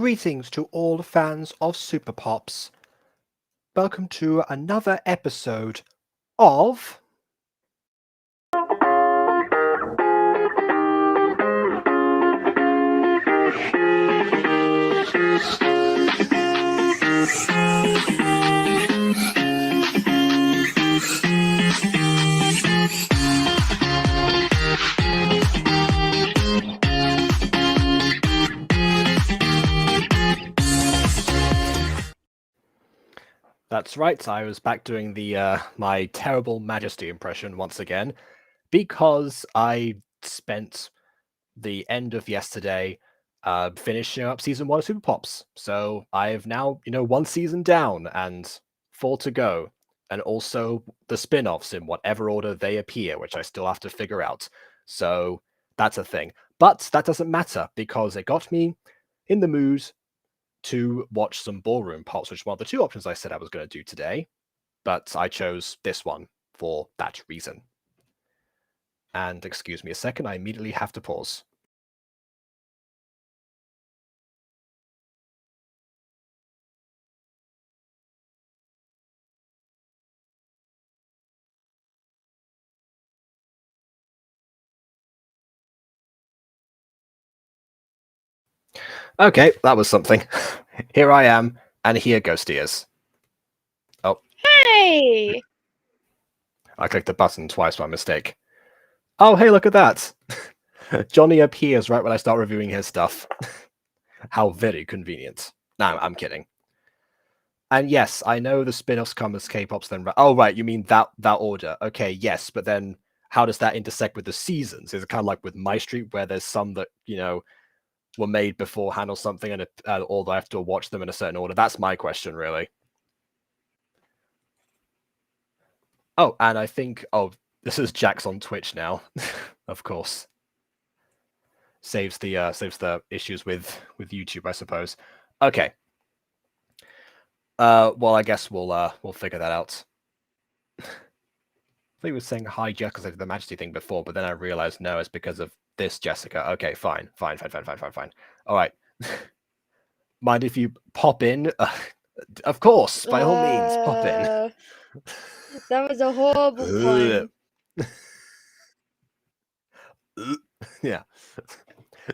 Greetings to all fans of Super Pops. Welcome to another episode of... That's right, I was back doing the my terrible Majesty impression once again, because I spent the end of yesterday finishing up season 1 of Super Pops. So I've now, one season down and 4 to go. And also the spin-offs in whatever order they appear, which I still have to figure out. So that's a thing. But that doesn't matter, because it got me in the mood to watch some Ballroom Pops, which is one of the 2 options I said I was going to do today. But I chose this one for that reason. And excuse me a second, I immediately have to pause. Okay, that was something. Here I am, and here Ghostie is. Oh. Hey! I clicked the button twice by mistake. Oh, hey, look at that! Jonny appears right when I start reviewing his stuff. How very convenient. No, I'm kidding. And yes, I know the spin-offs come as K-pops then... Oh, right, you mean that order. Okay, yes, but then how does that intersect with the seasons? Is it kind of like with My Street, where there's some that, were made beforehand or something, and or I have to watch them in a certain order? That's my question, really. Oh, and I think... Oh, this is Jax on Twitch now. Of course. Saves the issues with YouTube, I suppose. Okay. Well, I guess we'll figure that out. I thought he was saying hi, Jess, because I did the Majesty thing before, but then I realized no, it's because of this Jessica. Okay, fine. All right. Mind if you pop in? Of course, by all means, pop in. That was a horrible pun. Yeah.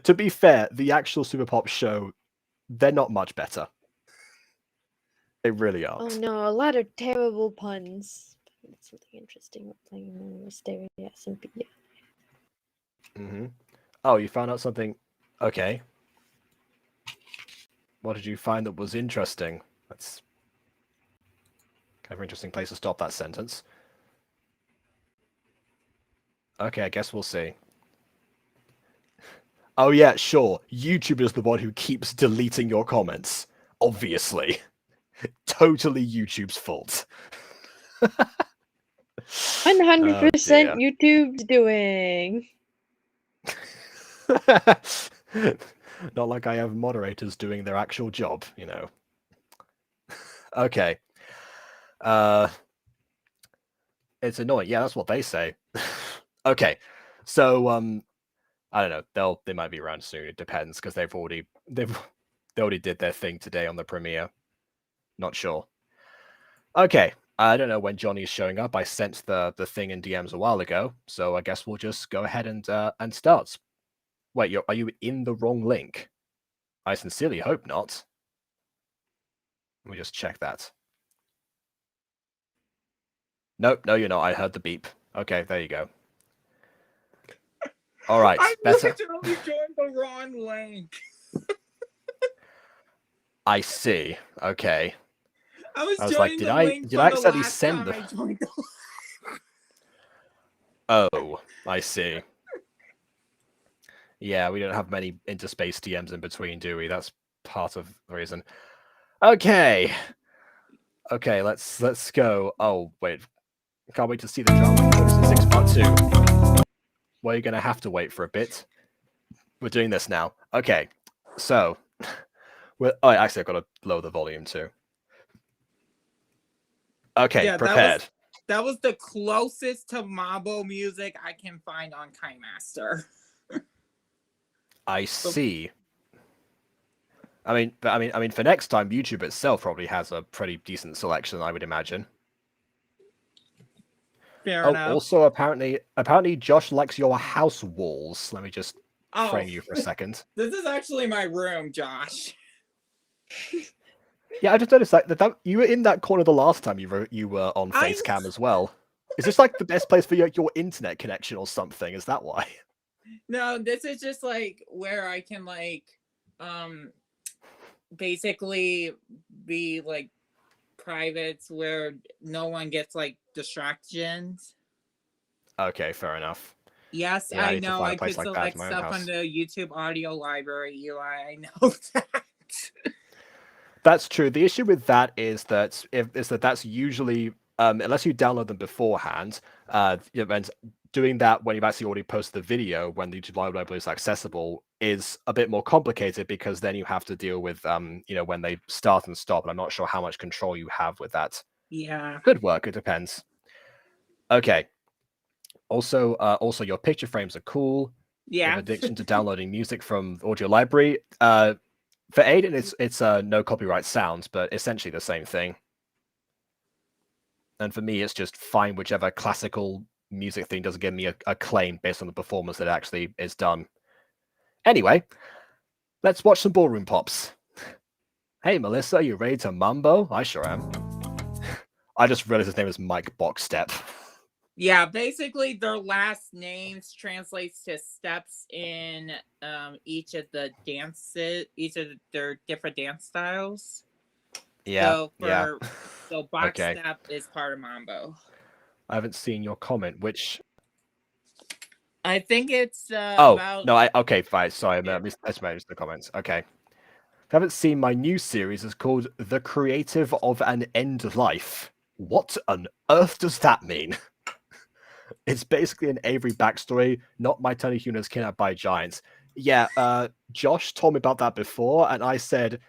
To be fair, the actual Super Pop show, they're not much better. They really aren't. Oh no, a lot of terrible puns. Something interesting. Playing staring at some people. Mm-hmm. Oh, you found out something? Okay. What did you find that was interesting? That's kind of an interesting place to stop that sentence. Okay, I guess we'll see. Oh yeah, sure. YouTube is the one who keeps deleting your comments. Obviously. Totally YouTube's fault. 100% YouTube's doing. Not like I have moderators doing their actual job, Okay. It's annoying. Yeah, that's what they say. Okay. So, I don't know. They might be around soon. It depends, because they already did their thing today on the premiere. Not sure. Okay. I don't know when Jonny's showing up. I sent the thing in DMs a while ago, so I guess we'll just go ahead and start. Wait, are you in the wrong link? I sincerely hope not. Let me just check that. Nope, no, you're not. I heard the beep. Okay, there you go. All right, I better. literally joined the wrong link. I see. Okay. I was like, joining did the I link did I from accidentally the last send time the? I joined the... Oh, I see. Yeah, we don't have many interspace DMs in between, do we? That's part of the reason. Okay. Okay, let's go. Oh, wait. Can't wait to see the drama in 6 part 2. Well, you're gonna have to wait for a bit. We're doing this now. Okay. So actually I've got to lower the volume too. Okay, yeah, prepared. That was the closest to Mambo music I can find on KaiMaster. I see. I mean, for next time, YouTube itself probably has a pretty decent selection, I would imagine. Fair enough. Also, apparently, Josh likes your house walls. Let me just frame you for a second. This is actually my room, Josh. Yeah, I just noticed that you were in that corner the last time you were on Facecam as well. Is this like the best place for your internet connection or something? Is that why? No, this is just like where I can like basically be like private, where no one gets like distractions. Okay, fair enough. Yes, Yeah, I know. I could select like stuff on house. the YouTube audio library, Eli. I know that. That's true. The issue with that is that that's usually unless you download them beforehand, and doing that when you've actually already posted the video when the YouTube library is accessible is a bit more complicated, because then you have to deal with when they start and stop. And I'm not sure how much control you have with that. Yeah. Could work. It depends. Okay. Also, your picture frames are cool. Yeah. You have addiction to downloading music from audio library. For Aiden, it's no copyright sounds, but essentially the same thing. And for me, it's just find whichever classical music thing doesn't give me a claim based on the performance that actually is done. Anyway, let's watch some ballroom pops. Hey, Melissa, you ready to mambo? I sure am. I just realized his name is Mike Boxstep. Yeah, basically their last names translates to steps in each of their different dance styles. Yeah. So box step is part of mambo. I haven't seen your comment. Which? I think it's about... no. Okay, fine. Sorry, I missed the comments. Okay. Haven't seen my new series. It's called The Creative of an End Life. What on earth does that mean? It's basically an Avery backstory, not My Tiny Humans Kidnapped by Giants. Yeah, Josh told me about that before, and I said,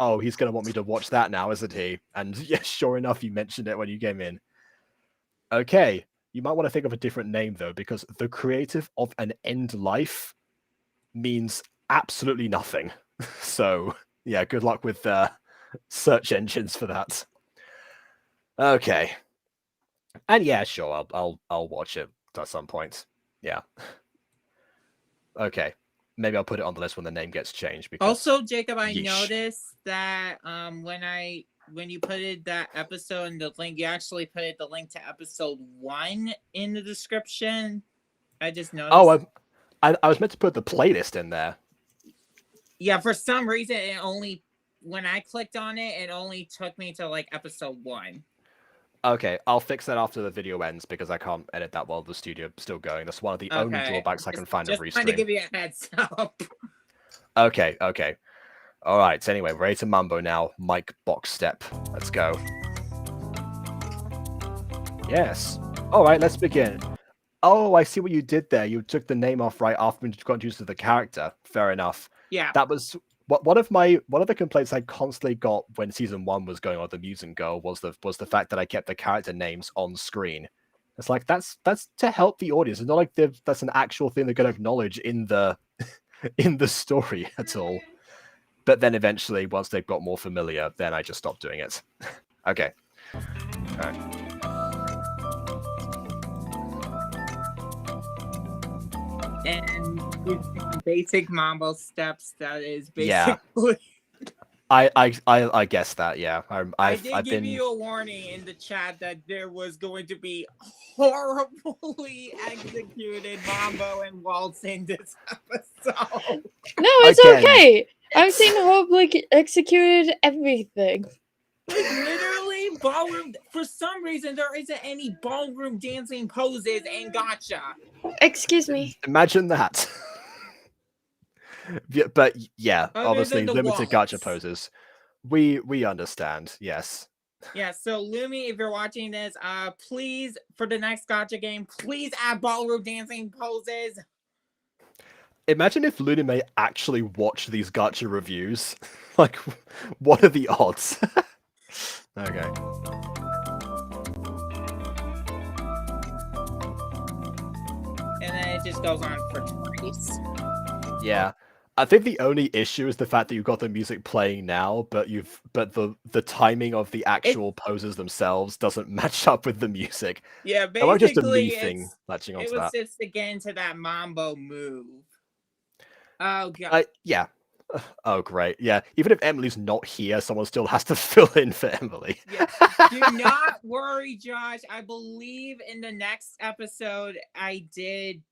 oh, he's going to want me to watch that now, isn't he? And yeah, sure enough, you mentioned it when you came in. Okay, you might want to think of a different name, though, because The Creative of an End Life means absolutely nothing. So, yeah, good luck with search engines for that. Okay. And yeah, sure, I'll watch it at some point. Yeah. Okay. Maybe I'll put it on the list when the name gets changed. Because also, Jacob, I noticed that when you put it that episode in the link, you actually put the link to episode 1 in the description. I just noticed. Oh, I was meant to put the playlist in there. Yeah, for some reason, when I clicked on it, it only took me to like episode 1. Okay, I'll fix that after the video ends, because I can't edit that while the studio is still going. That's one of the only drawbacks I can find of Restream. Just trying to give you a heads up. Okay. All right, anyway, ready to mambo now. Mike Boxstep. Let's go. Yes. All right, let's begin. Oh, I see what you did there. You took the name off right after you got introduced to the character. Fair enough. Yeah. That was... One of the complaints I constantly got when season 1 was going on the Mutant Girl was the fact that I kept the character names on screen. It's like that's to help the audience. It's not like that's an actual thing they're going to acknowledge in the story at all. But then eventually, once they've got more familiar, then I just stopped doing it. Okay. All right. And basic mambo steps. That is basically. Yeah. I guess that. Yeah. I did give you a warning in the chat that there was going to be horribly executed mambo and waltz in this episode. No, it's okay. I've seen horribly executed everything. Like, literally, ballroom. For some reason, there isn't any ballroom dancing poses in Gacha. Excuse me. Imagine that. Yeah, but yeah, Other obviously limited waltz. Gacha poses. We understand. Yes. Yeah. So Lumi, if you're watching this, please, for the next Gacha game, please add ballroom dancing poses. Imagine if Luname actually watched these Gacha reviews. Like, what are the odds? Okay. And then it just goes on for days. Yeah. I think the only issue is the fact that you've got the music playing now, but the timing of the actual poses themselves doesn't match up with the music. Yeah, It won't just a me basically, thing latching it onto was that. just to get into that mambo move. Oh god. Yeah. Oh great. Yeah. Even if Emily's not here, someone still has to fill in for Emily. Yeah. Do not worry, Josh. I believe in the next episode I did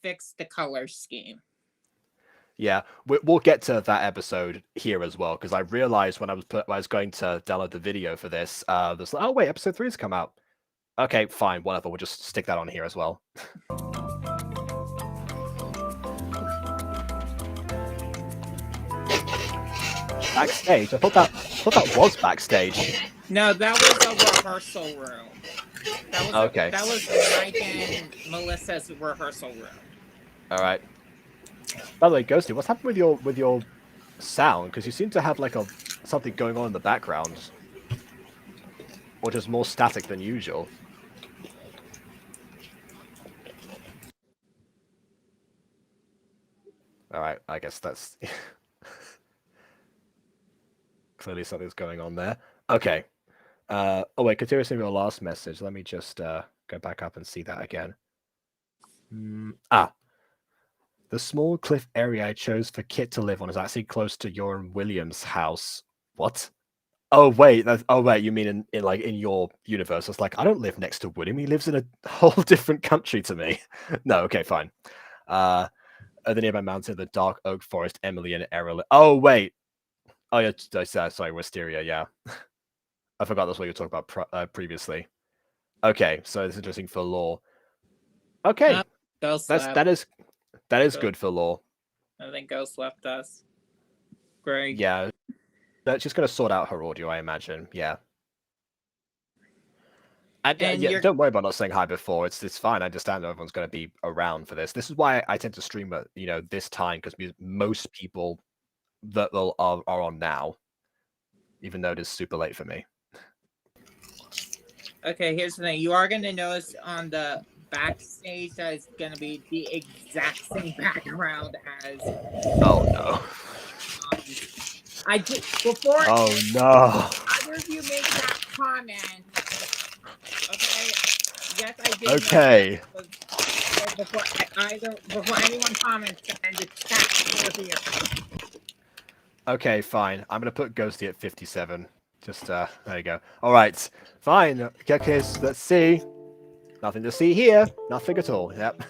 fix the color scheme. Yeah, we'll get to that episode here as well, because I realized when I was going to download the video for this, there's like, oh wait, episode 3 has come out. Okay, fine, whatever. We'll just stick that on here as well. Backstage. I thought that was backstage. No, that was a rehearsal room. Okay. That was Mike and Melissa's rehearsal room. All right. By the way, Ghostie, what's happened with your sound? Because you seem to have like something going on in the background, or just more static than usual. All right, I guess that's clearly something's going on there. Okay. Oh wait, continuing your last message. Let me just go back up and see that again. The small cliff area I chose for Kit to live on is actually close to your and William's house. What? Oh wait, you mean in your universe? It's like I don't live next to William. He lives in a whole different country to me. No, okay, fine. At the nearby mountain, the dark oak forest, Emily and Errol. Oh wait. Oh yeah, sorry, Wisteria. Yeah, I forgot that's what you were talking about previously. Okay, so it's interesting for lore. Okay, that is good for lore. I think Ghost left us. Great. Yeah, that's just gonna sort out her audio, I imagine. Yeah. And yeah, don't worry about not saying hi before. It's fine. I understand that everyone's going to be around for this. This is why I tend to stream at this time, because most people that are on now, even though it is super late for me. Okay, here's the thing. You are going to notice on the backstage that it's going to be the exact same background as. Oh no. I did before. Oh no. Either of you make that comment. Okay. Yes, I did. Okay. Before anyone comments, and the chat will here. Okay, fine. I'm gonna put Ghostie at 57. Just there you go. All right, fine. Okay, let's see. Nothing to see here. Nothing at all. Yep.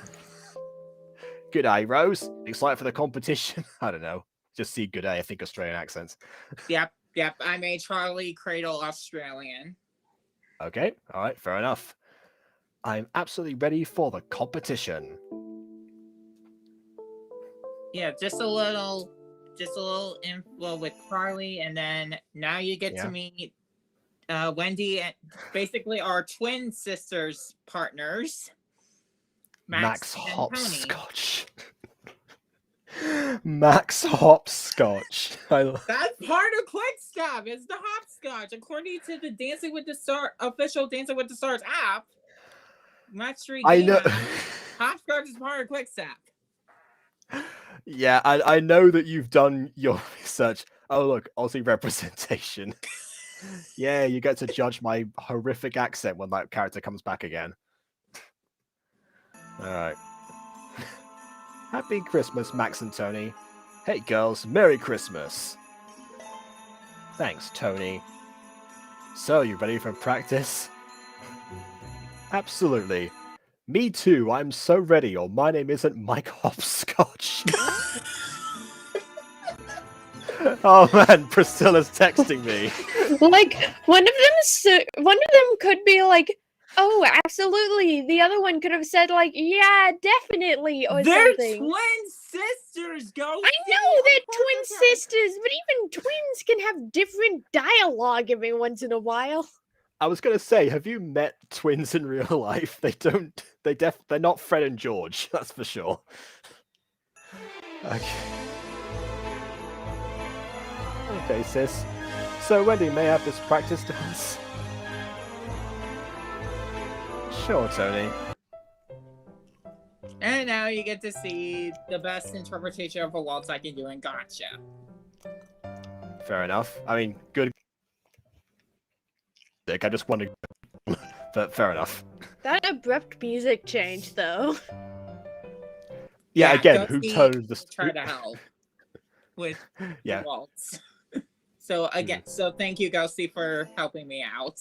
Good day, Rose. Excited for the competition? I don't know. Just see good day. I think Australian accents. Yep. I made Charlie Cradle Australian. Okay. All right. Fair enough. I'm absolutely ready for the competition. Yeah, just a little info with Charlie, and then now you get to meet Wendy and basically our twin sisters partners, Max Hopscotch. Max Hopscotch. That's part of Quickstep. It's the hopscotch, according to the Dancing with the Stars official Dancing with the Stars app. I know. Hopscotch is part of Quickstep. Yeah, I know that you've done your research. Oh look, Aussie representation. Yeah, you get to judge my horrific accent when that character comes back again. All right. Happy Christmas, Max and Tony. Hey girls, Merry Christmas. Thanks, Tony. So, you ready for practice? Absolutely. Me too, I'm so ready, or my name isn't Mike Hopscotch. Oh man, Priscilla's texting me. Like, one of them could be like, oh, absolutely. The other one could have said like, yeah, definitely, or they're something. Twin sisters, go. I know they're twin sisters, but even twins can have different dialogue every once in a while. I was gonna say, have you met twins in real life? They're not Fred and George, that's for sure. Okay. Okay, sis. So Wendy may have this practice dance. And And now you get to see the best interpretation of a waltz I can do in Gacha. Fair enough. I mean, good. I just wanted, but fair enough. That abrupt music change, though. Yeah, again, who Ghostie toned the... try to help with Yeah. the waltz. So again, so thank you, Ghostie, for helping me out.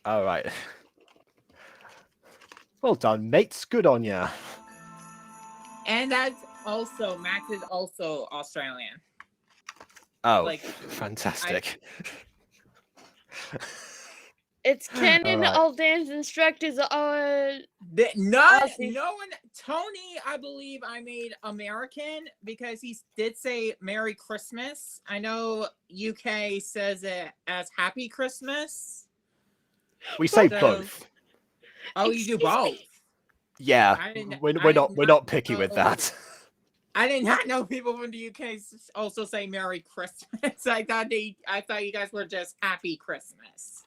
All right. Well done, mates. Good on ya. And that's also, Max is also Australian. Oh, Like, fantastic. It's canon. Alright. All dance instructors are. No Aussie. one. Tony, I believe I made American because he did say Merry Christmas. I know UK says it as Happy Christmas. We say So- both. Oh, you do Excuse both. me? Yeah, I didn't- we're I not did we're not not picky with know. that. I did not know people from the UK also say Merry Christmas. I thought you guys were just Happy Christmas.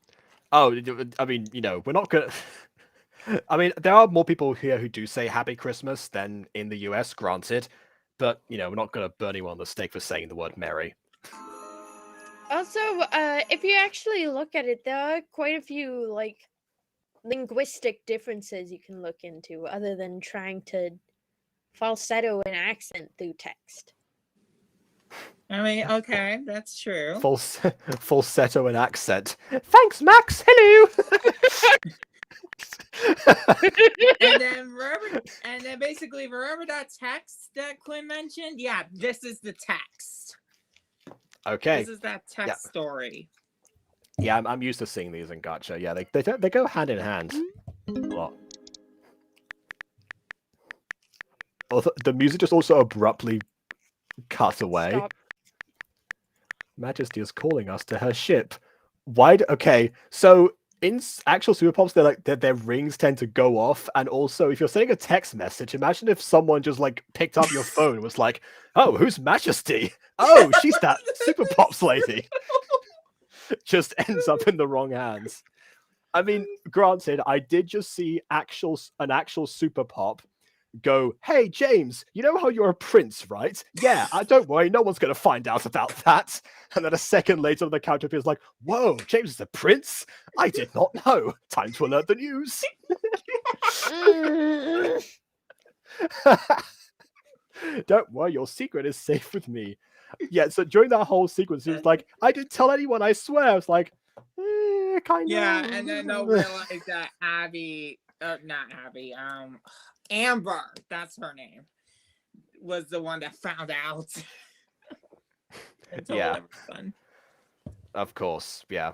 Oh, I mean, you know, we're not gonna. I mean, there are more people here who do say Happy Christmas than in the US, granted, but you know, we're not gonna burn anyone on the stake for saying the word Merry. Also, if you actually look at it, there are quite a few like linguistic differences you can look into, other than trying to falsetto an accent through text. I mean, okay, that's true. Falsetto and accent. Thanks, Max. Hello. And then basically remember that text that Quinn mentioned? Yeah, this is the text. Okay. This is that text story. Yeah, I'm used to seeing these in Gacha. Yeah, they go hand in hand a lot. Although the music just also abruptly cut away. Stop. Majesty is calling us to her ship. Why? Okay, so in actual Super Pops, they're like their rings tend to go off, and also if you're sending a text message, imagine if someone just like picked up your phone and was like, "Oh, who's Majesty? Oh, she's that Super Pops lady." Just ends up in the wrong hands. I mean, granted, I did just see an actual Super Pop go, "Hey, James, you know how you're a prince, right? Yeah, don't worry, no one's going to find out about that." And then a second later, the character appears like, "Whoa, James is a prince? I did not know. Time to alert the news." "Don't worry, your secret is safe with me." Yeah, so during that whole sequence, he was like, "I didn't tell anyone, I swear." I was like, kind of. Yeah, and then they'll realize that Amber, that's her name, was the one that found out. Yeah. Fun. Of course, yeah.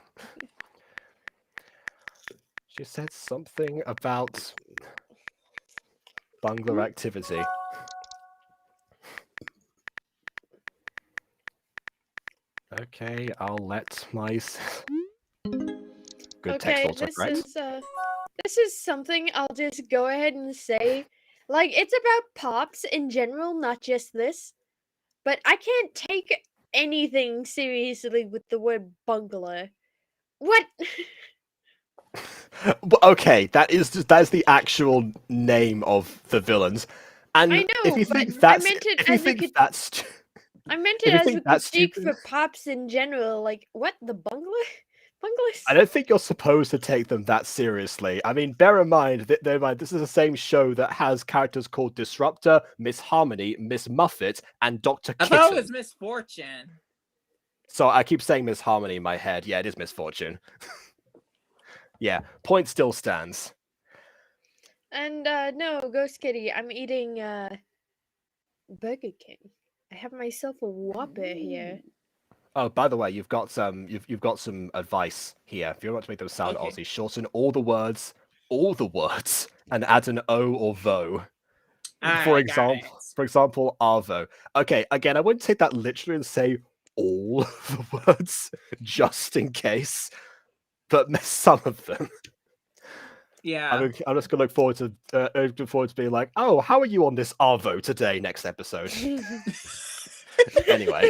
She said something about bungler activity. Okay, I'll let my good text also, right? This is something I'll just go ahead and say. Like, it's about pops in general, not just this. But I can't take anything seriously with the word bungler. What? Okay, that is the actual name of the villains. And I know, if you but think that's, I meant it if you as a think that's, I meant if it you as a think that's critique stupid- for pops in general. Like, what? The bungler? Bunglers? I don't think you're supposed to take them that seriously. I mean, bear in mind that this is the same show that has characters called Disruptor, Miss Harmony, Miss Muffet, and Dr. I Kitten. thought it was Misfortune. So I keep saying Miss Harmony in my head. Yeah, it is Misfortune. Yeah, point still stands. And no, Ghost Kitty, I'm eating Burger King. I have myself a Whopper here. Oh, by the way, you've got some advice here. If you want to make them sound Okay. Aussie, shorten all the words, and add an O or vo. For example, arvo. Okay, again, I wouldn't take that literally and say all the words just in case, but some of them. Yeah. I'm just gonna look forward to being like, "Oh, how are you on this arvo today?" Next episode. Anyway.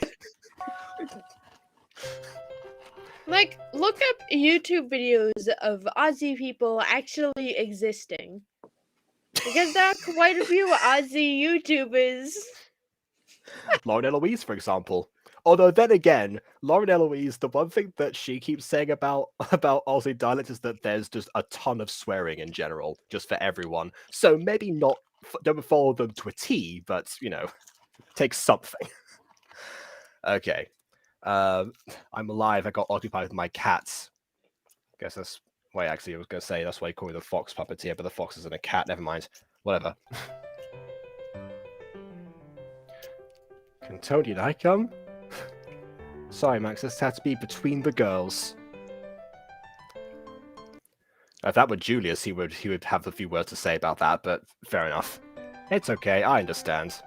Like, look up YouTube videos of Aussie people actually existing. Because there are quite a few Aussie YouTubers. Lauren Eloise, for example. Although then again, Lauren Eloise, the one thing that she keeps saying about Aussie dialect is that there's just a ton of swearing in general, just for everyone. So maybe not, don't follow them to a T, but, you know, take something. Okay. I'm alive. I got occupied with my cats. Guess that's why actually I was going to say that's why you call me the fox puppeteer, but the fox isn't a cat. Never mind. Whatever. Can Tony and I come? Sorry, Max, this had to be between the girls. If that were Julius, he would have a few words to say about that, but fair enough. It's okay, I understand.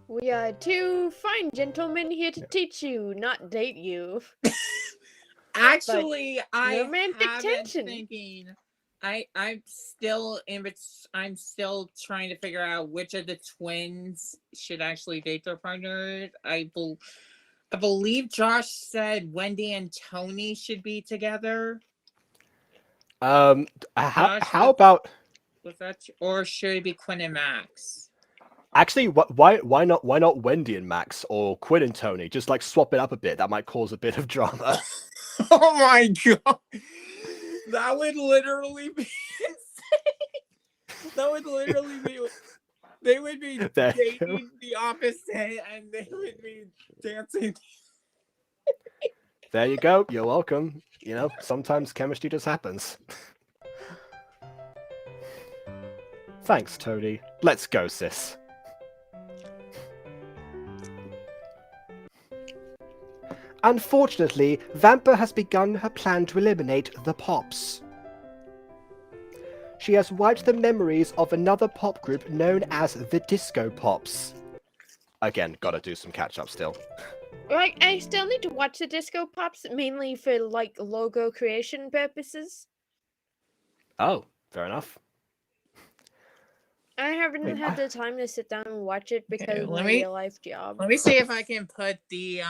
We are two fine gentlemen here to teach you, not date you. Actually, I romantic have tension. been thinking. I'm still I'm still trying to figure out which of the twins should actually date their partner. I believe Josh said Wendy and Tony should be together. How about was that, or should it be Quinn and Max? Actually, why not Wendy and Max or Quinn and Tony? Just like swap it up a bit. That might cause a bit of drama. Oh my god. That would literally be insane. That would literally be. They would be dating the opposite, and they would be dancing. There you go. You're welcome. You know, sometimes chemistry just happens. Thanks, Tony. Let's go, sis. Unfortunately, Vampa has begun her plan to eliminate the Pops. She has wiped the memories of another pop group known as the Disco Pops. Again, gotta do some catch-up still. Like, I still need to watch the Disco Pops, mainly for, like, logo creation purposes. Oh, fair enough. I haven't had the time to sit down and watch it because of my real-life job. Let me see if I can put the,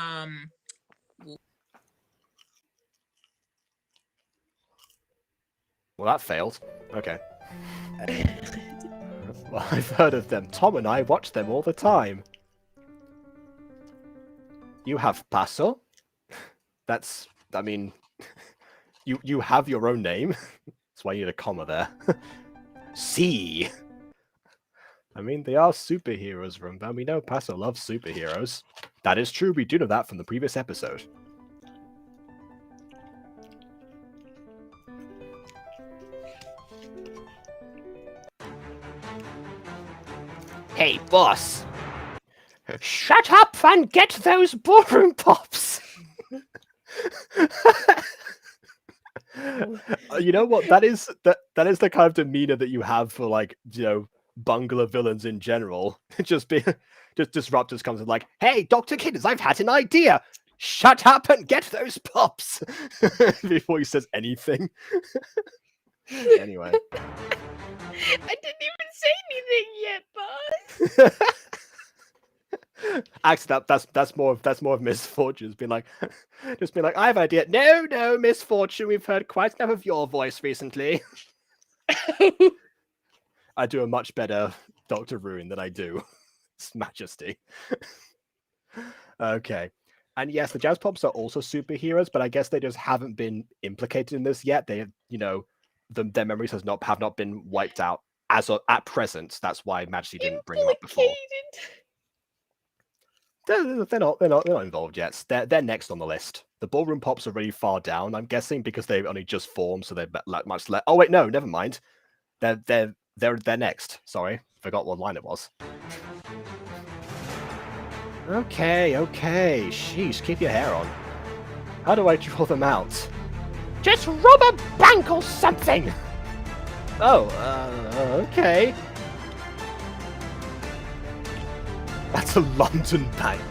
Well, that failed. Okay. Well, I've heard of them. Tom and I watch them all the time. You have Paso? That's, I mean, you have your own name. That's why you need a comma there. C. I mean, they are superheroes, Rumba. We know Paso loves superheroes. That is true. We do know that from the previous episode. Hey, boss! Shut up and get those ballroom pops! You know what? That is the kind of demeanor that you have for, like, you know, bungalow villains in general. Just Disruptors comes and like, hey, Dr. Kidders, I've had an idea! Shut up and get those pops! Before he says anything. Anyway. I didn't even say anything yet, boss. Actually, that's more of Misfortune's being like, just being like, I have an idea. No, Misfortune, we've heard quite enough of your voice recently. I do a much better Dr. Ruin than I do His Majesty. Okay. And yes, the Jazz Pops are also superheroes, but I guess they just haven't been implicated in this yet. They, you know, their memories have not been wiped out at present. That's why Majesty didn't bring them up before. They're not involved yet. They're next on the list. The Ballroom Pops are really far down, I'm guessing, because they've only just formed, so they're much less. Oh wait, no, never mind. They're next. Sorry, forgot what line it was. Okay. Sheesh, keep your hair on. How do I draw them out? Just rob a bank or something! Oh, okay. That's a London bank.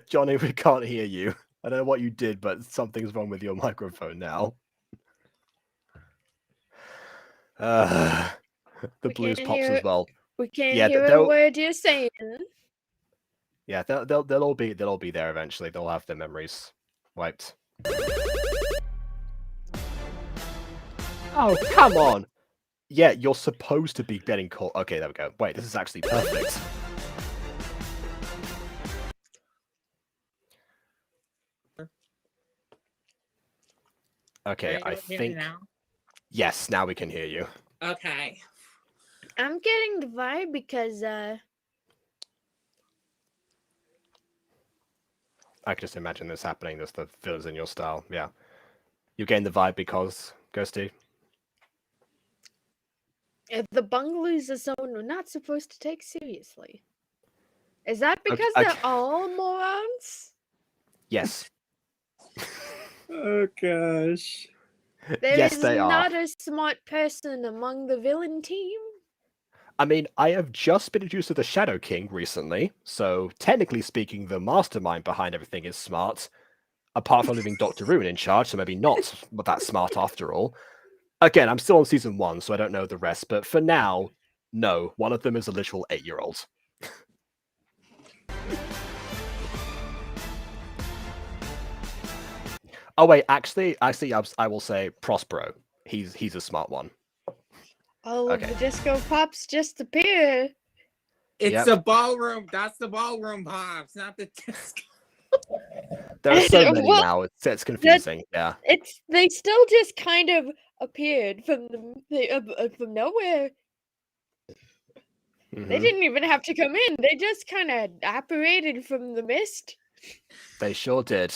Jonny, we can't hear you. I don't know what you did, but something's wrong with your microphone now. The Blues Pops as well. We can't hear a word you're saying. Yeah, they'll all be there eventually. They'll have their memories wiped. Oh, come on. Yeah, you're supposed to be getting caught. Okay, there we go. Wait, this is actually perfect. Okay, I think... Now? Yes, now we can hear you. Okay. I'm getting the vibe because I can just imagine this happening. There's the fillers in your style. Yeah. You're getting the vibe because, Ghostie? the bungalows are someone we're not supposed to take seriously. Is that because Okay. they're all morons? Yes. Oh gosh. There Yes, is they are. not a smart person among the villain team. I mean, I have just been introduced to the Shadow King recently, so technically speaking, the mastermind behind everything is smart. Apart from leaving Dr. Ruin in charge, so maybe not that smart after all. Again, I'm still on season 1, so I don't know the rest, but for now, no, one of them is a literal 8-year-old. Oh wait, actually, I will say Prospero. He's a smart one. All Okay. of the disco pops just appear. It's the ballroom. That's the ballroom pops, not the disco. There are so many Well, now. It's confusing. Yeah. They still just kind of appeared from from nowhere. They didn't even have to come in. They just kind of apparated from the mist. They sure did.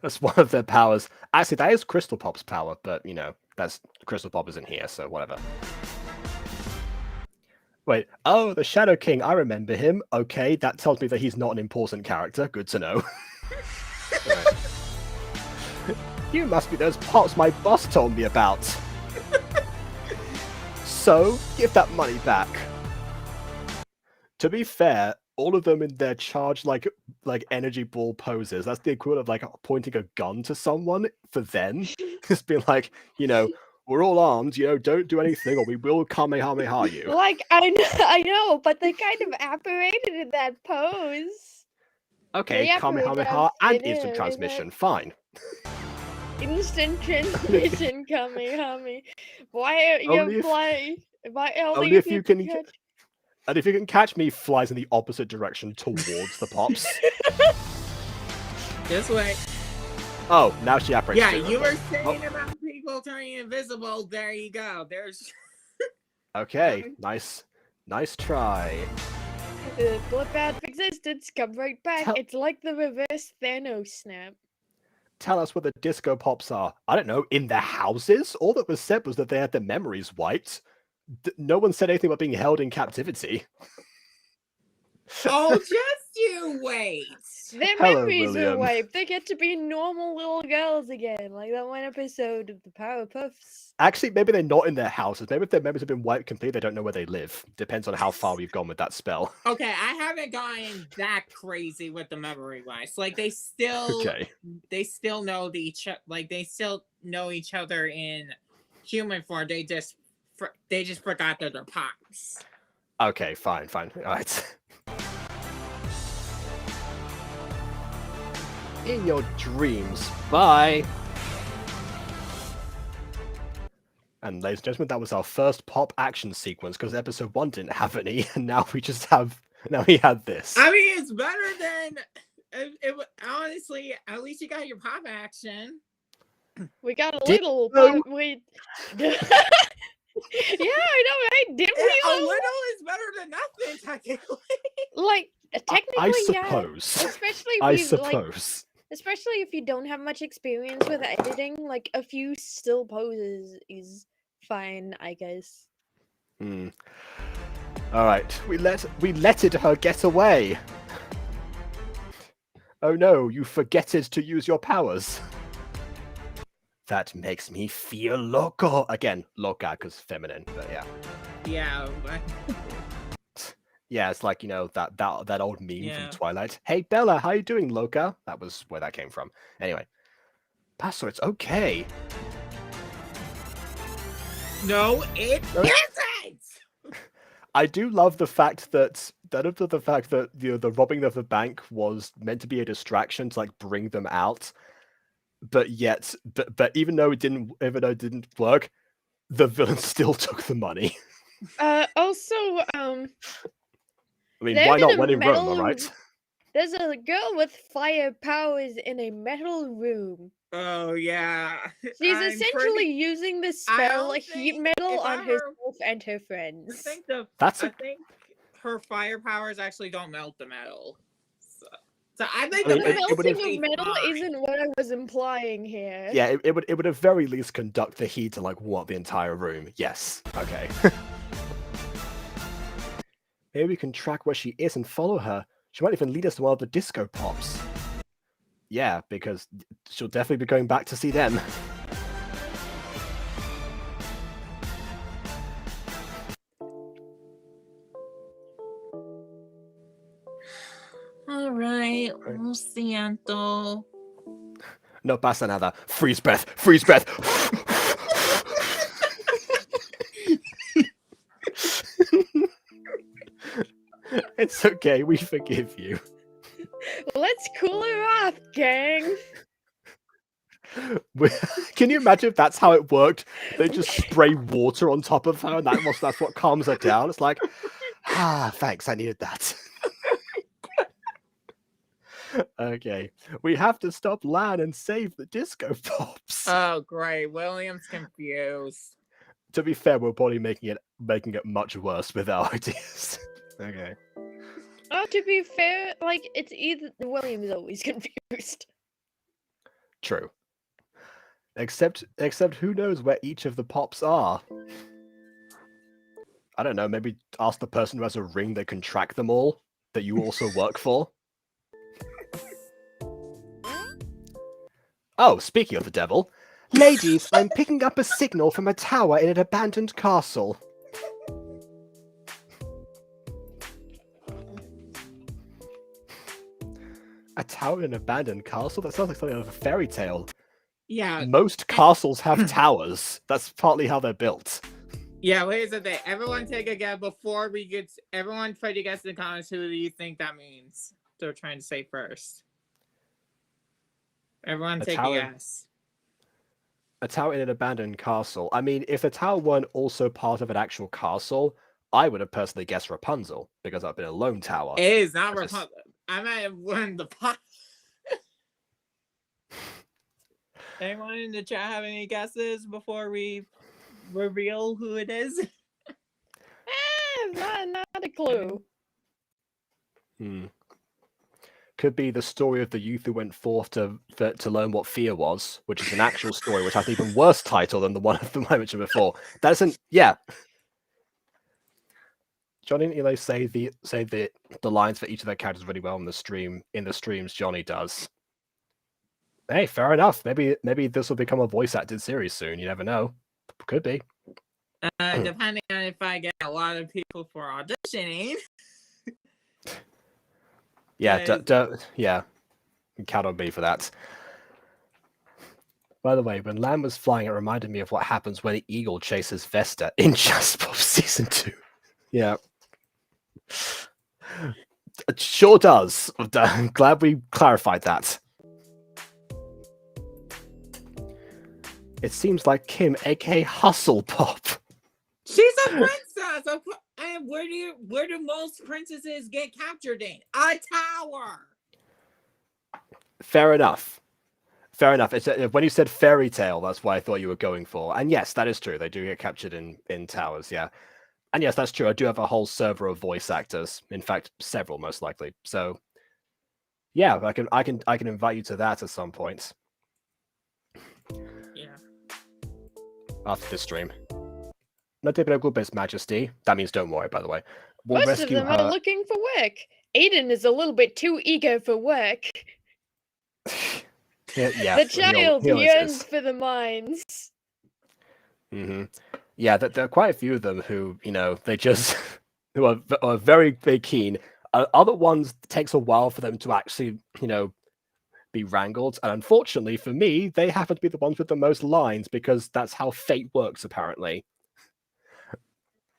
That's one of their powers. Actually, that is Crystal Pop's power, but you know, that's Crystal Pop isn't here, so whatever. Wait, oh, the Shadow King, I remember him. Okay, that tells me that he's not an important character. Good to know. Right. You must be those pops my boss told me about. So, give that money back. To be fair, all of them in their charged like energy ball poses, that's the equivalent of like pointing a gun to someone for them. Just being like, you know, we're all armed, you know, don't do anything or we will Kamehameha you. Like, I know, but they kind of apparated in that pose. Okay, They Kamehameha and in instant a- transmission, fine. Instant transmission Kamehameha. Why are Only you if- flying? Only if you can... And if you can catch me, flies in the opposite direction towards the pops. This way. Oh, now she apparates. Yeah, too. you were saying about people turning invisible. There you go. There's. Okay, nice try. The blip out of existence, come right back. Tell- It's like the reverse Thanos snap. Tell us where the disco pops are. I don't know, in their houses? All that was said was that they had their memories wiped. No one said anything about being held in captivity. Oh, just you wait. Their Hello, memories William. are wiped. They get to be normal little girls again, like that one episode of the Powerpuffs. Actually, maybe they're not in their houses. Maybe if their memories have been wiped completely, they don't know where they live. Depends on how far we've gone with that spell. Okay, I haven't gotten that crazy with the memory wise. Like they still know they still know each other in human form. They just forgot that they're pops. Okay, fine. All right. In your dreams. Bye. And ladies and gentlemen, that was our first pop action sequence because episode 1 didn't have any, and now we had this. I mean, it's better than honestly. At least you got your pop action. We got a Did- little. Oh. We. Yeah, I know, right? Did we? A though? little is better than nothing, technically. Like technically, I yeah. suppose. Especially if I we, suppose. especially if you don't have much experience with editing, like a few still poses is fine, I guess. All right, we letted her get away. Oh no, you forgetted to use your powers. That makes me feel loco. Again, loca because feminine, but yeah. Yeah. Yeah, it's like, you know, that old meme Yeah. from Twilight. Hey Bella, how you doing, loca? That was where that came from. Anyway. Pastor, it's okay. No, it isn't. I do love the fact that the robbing of the bank was meant to be a distraction to like bring them out, but even though it didn't work, the villain still took the money. Also, I mean, they're why in not a when in Rome, metal- all right? there's a girl with fire powers in a metal room. Oh yeah. She's I'm essentially pretty- using the I spell don't heat think metal if on I were- herself and her I friends. think That's I a- think her fire powers actually don't melt the metal. So I think I mean, The the it would've- melting of metal fine. isn't what I was implying here. Yeah, it would at very least conduct the heat to like warm the entire room. Yes. Okay. Maybe we can track where she is and follow her. She might even lead us to one of the disco pops. Yeah, because she'll definitely be going back to see them. All right, we'll see, Anto. No pasa nada. Freeze breath. Freeze breath. It's okay. We forgive you. Let's cool her off, gang. Can you imagine if that's how it worked? They just spray water on top of her, and that's what calms her down. It's like, thanks, I needed that. Okay, we have to stop Lan and save the disco pops. Oh, great. William's confused. To be fair, we're probably making it much worse with our ideas. Okay. Oh, to be fair, like, it's either William is always confused. True. Except who knows where each of the pops are? I don't know, maybe ask the person who has a ring that can track them all, that you also work for. Oh, speaking of the devil. Ladies, I'm picking up a signal from a tower in an abandoned castle. A tower in an abandoned castle? That sounds like something out of a fairy tale. Yeah. Most castles have towers. That's partly how they're built. Yeah, wait a second. Everyone take a guess before we get... Everyone try to guess in the comments who do you think that means. They're trying to say first. Everyone take a guess. A tower in an abandoned castle. I mean, if the tower weren't also part of an actual castle, I would have personally guessed Rapunzel, because I've been a lone tower. It is not Rapunzel. I might have won the pot. Anyone in the chat have any guesses before we reveal who it is? Not a clue. Could be the story of the youth who went forth to learn what fear was, which is an actual story, which has an even worse title than the one I mentioned before. That isn't, yeah. Jonny and say the lines for each of their characters really well in the streams Jonny does. Hey, fair enough. Maybe this will become a voice acted series soon. You never know. Could be. Depending on if I get a lot of people for auditioning. Yeah, yeah. Count on me for that. By the way, when Lamb was flying, it reminded me of what happens when the eagle chases Vesta in Just Pop Season 2. Yeah. It sure does. I'm glad we clarified that. It seems like Kim, aka Hustle Pop. She's a princess. And where do most princesses get captured in? A tower. Fair enough. Fair enough. It's when you said fairy tale, that's what I thought you were going for. And yes, that is true. They do get captured in towers. Yeah. And yes, that's true. I do have a whole server of voice actors. In fact, several most likely. So yeah, I can invite you to that at some point. Yeah. After this stream. No te preocupes, Majesty. That means don't worry, by the way. We'll Most of them her. are looking for work. Aiden is a little bit too eager for work. Yeah, the child yearns for the mines. Yeah, there are quite a few of them who, they just who are very, very keen. Other ones, it takes a while for them to actually, be wrangled. And unfortunately for me, they happen to be the ones with the most lines because that's how fate works, apparently.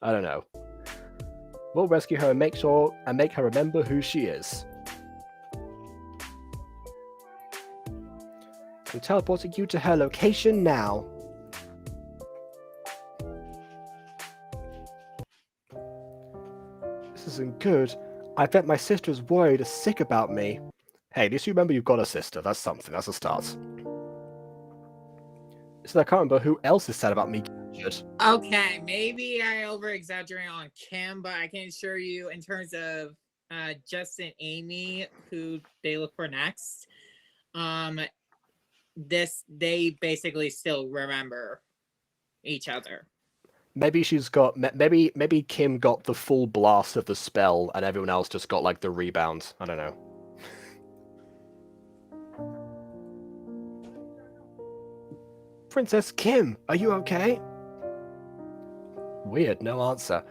I don't know. We'll rescue her and make her remember who she is. I'm teleporting you to her location now. isn't good. I bet my sister's worried or sick about me. Hey, at least you remember you've got a sister. That's something. That's a start. So I can't remember who else is sad about me. Okay, maybe I over-exaggerate on Kim, but I can assure you in terms of Justin and Amy, who they look for next, they basically still remember each other. Maybe she's got maybe Kim got the full blast of the spell and everyone else just got like the rebound. I don't know. Princess Kim, are you okay? Weird, no answer.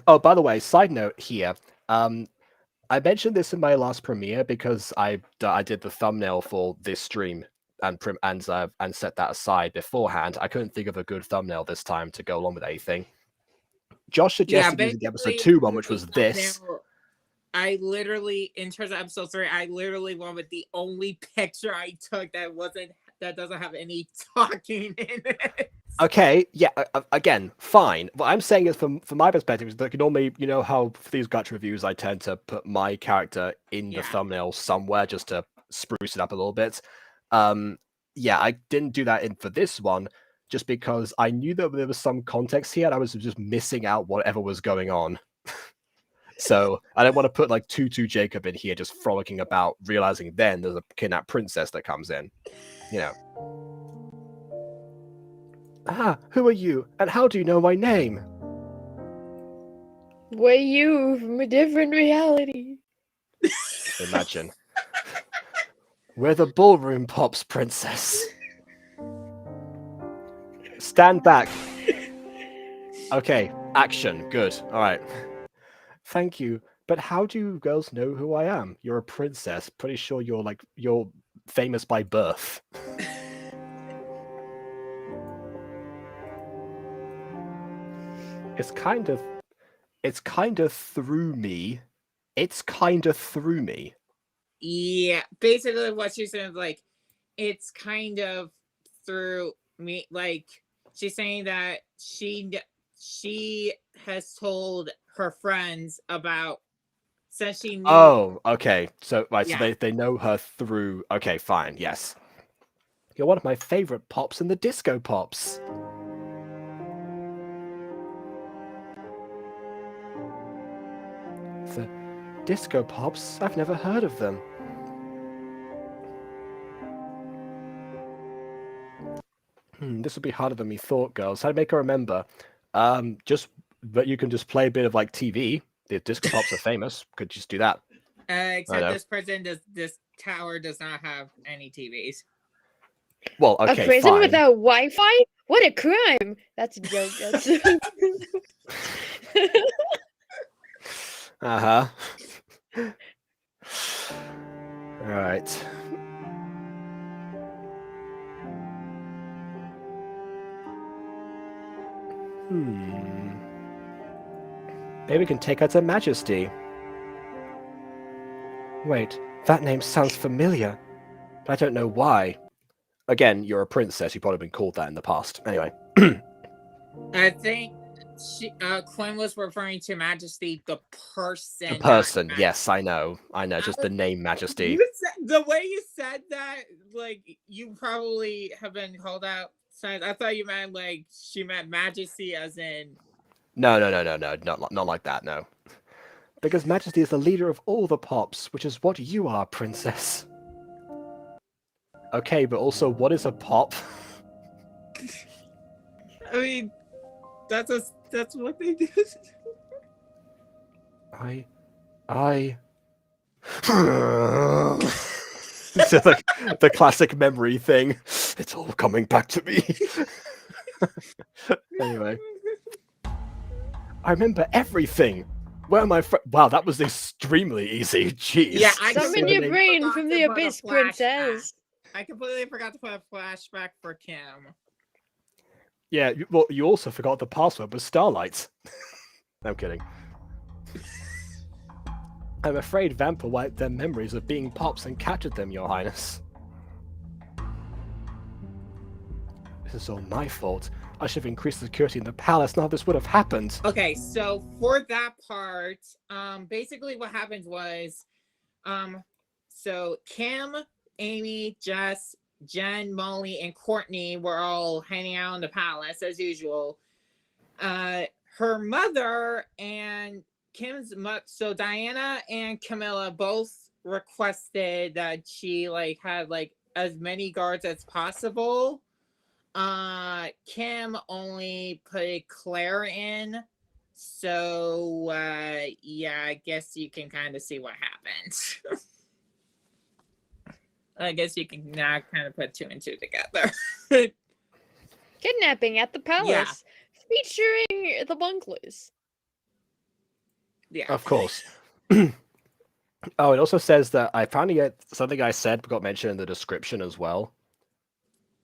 Oh, by the way, side note here. I mentioned this in my last premiere because I did the thumbnail for this stream and set that aside beforehand. I couldn't think of a good thumbnail this time to go along with anything. Josh suggested using the episode 2 one, which was this. I literally, in terms of episode 3, I literally went with the only picture I took that doesn't have any talking in it. Okay, yeah, again, fine. What I'm saying is, from my perspective, is that normally, you know how for these Gacha reviews, I tend to put my character in the thumbnail somewhere just to spruce it up a little bit. Yeah, I didn't do that for this one, just because I knew that there was some context here, and I was just missing out whatever was going on. So I don't want to put like Tutu Jacob in here just frolicking about, realizing then there's a kidnapped princess that comes in, you know. Ah, who are you? And how do you know my name? We're you from a different reality. Imagine. We're the Ballroom Pops, princess. Stand back. Okay, action. Good. All right. Thank you. But how do you girls know who I am? You're a princess. Pretty sure you're famous by birth. It's kind of through me. It's kind of through me. Yeah, basically what she's saying is like, it's kind of through me. Like, she's saying that she has told her friends about, since she knew. Oh, okay. So right, Yeah. so they know her through. Okay, fine. Yes. You're one of my favorite pops in the disco pops. The disco pops? I've never heard of them. This would be harder than we thought, girls. How to make her remember? But you can just play a bit of like TV. The disco pops are famous. Could just do that. Except this tower does not have any TVs. Well, okay, a prison fine. without Wi-Fi? What a crime! That's a joke. That's... Uh-huh. All right. Maybe we can take her to Majesty. Wait, that name sounds familiar. But I don't know why. Again, you're a princess. You've probably been called that in the past. Anyway. I think Quinn was referring to Majesty, the person. The person, yes, I know. Just the name Majesty. The way you said that, like, you probably have been called out. I thought you meant like she meant Majesty as in. No, not like that. No, because Majesty is the leader of all the pops, which is what you are, princess. Okay, but also, what is a pop? I mean, that's what they do. So the classic memory thing. It's all coming back to me. Anyway. I remember everything. Where am I from? Wow, that was extremely easy. Jeez. Yeah, summon your brain from the abyss, princess. I completely forgot to put a flashback for Kim. Yeah, well, you also forgot the password was Starlight. I'm kidding. I'm afraid Vampa wiped their memories of being pops and captured them, Your Highness. This is all my fault. I should have increased the security in the palace. None of this would have happened. Okay, so for that part, basically what happened was, so Kim, Amy, Jess, Jen, Molly, and Courtney were all hanging out in the palace as usual. Her mother and so Diana and Camilla both requested that she had as many guards as possible. Kim only put Claire in, so yeah, I guess you can kind of see what happened. I guess you can now kind of put 2 and 2 together. Kidnapping at the palace, featuring the bunglers. Yeah, of course. Oh, it also says that I finally something I said got mentioned in the description as well.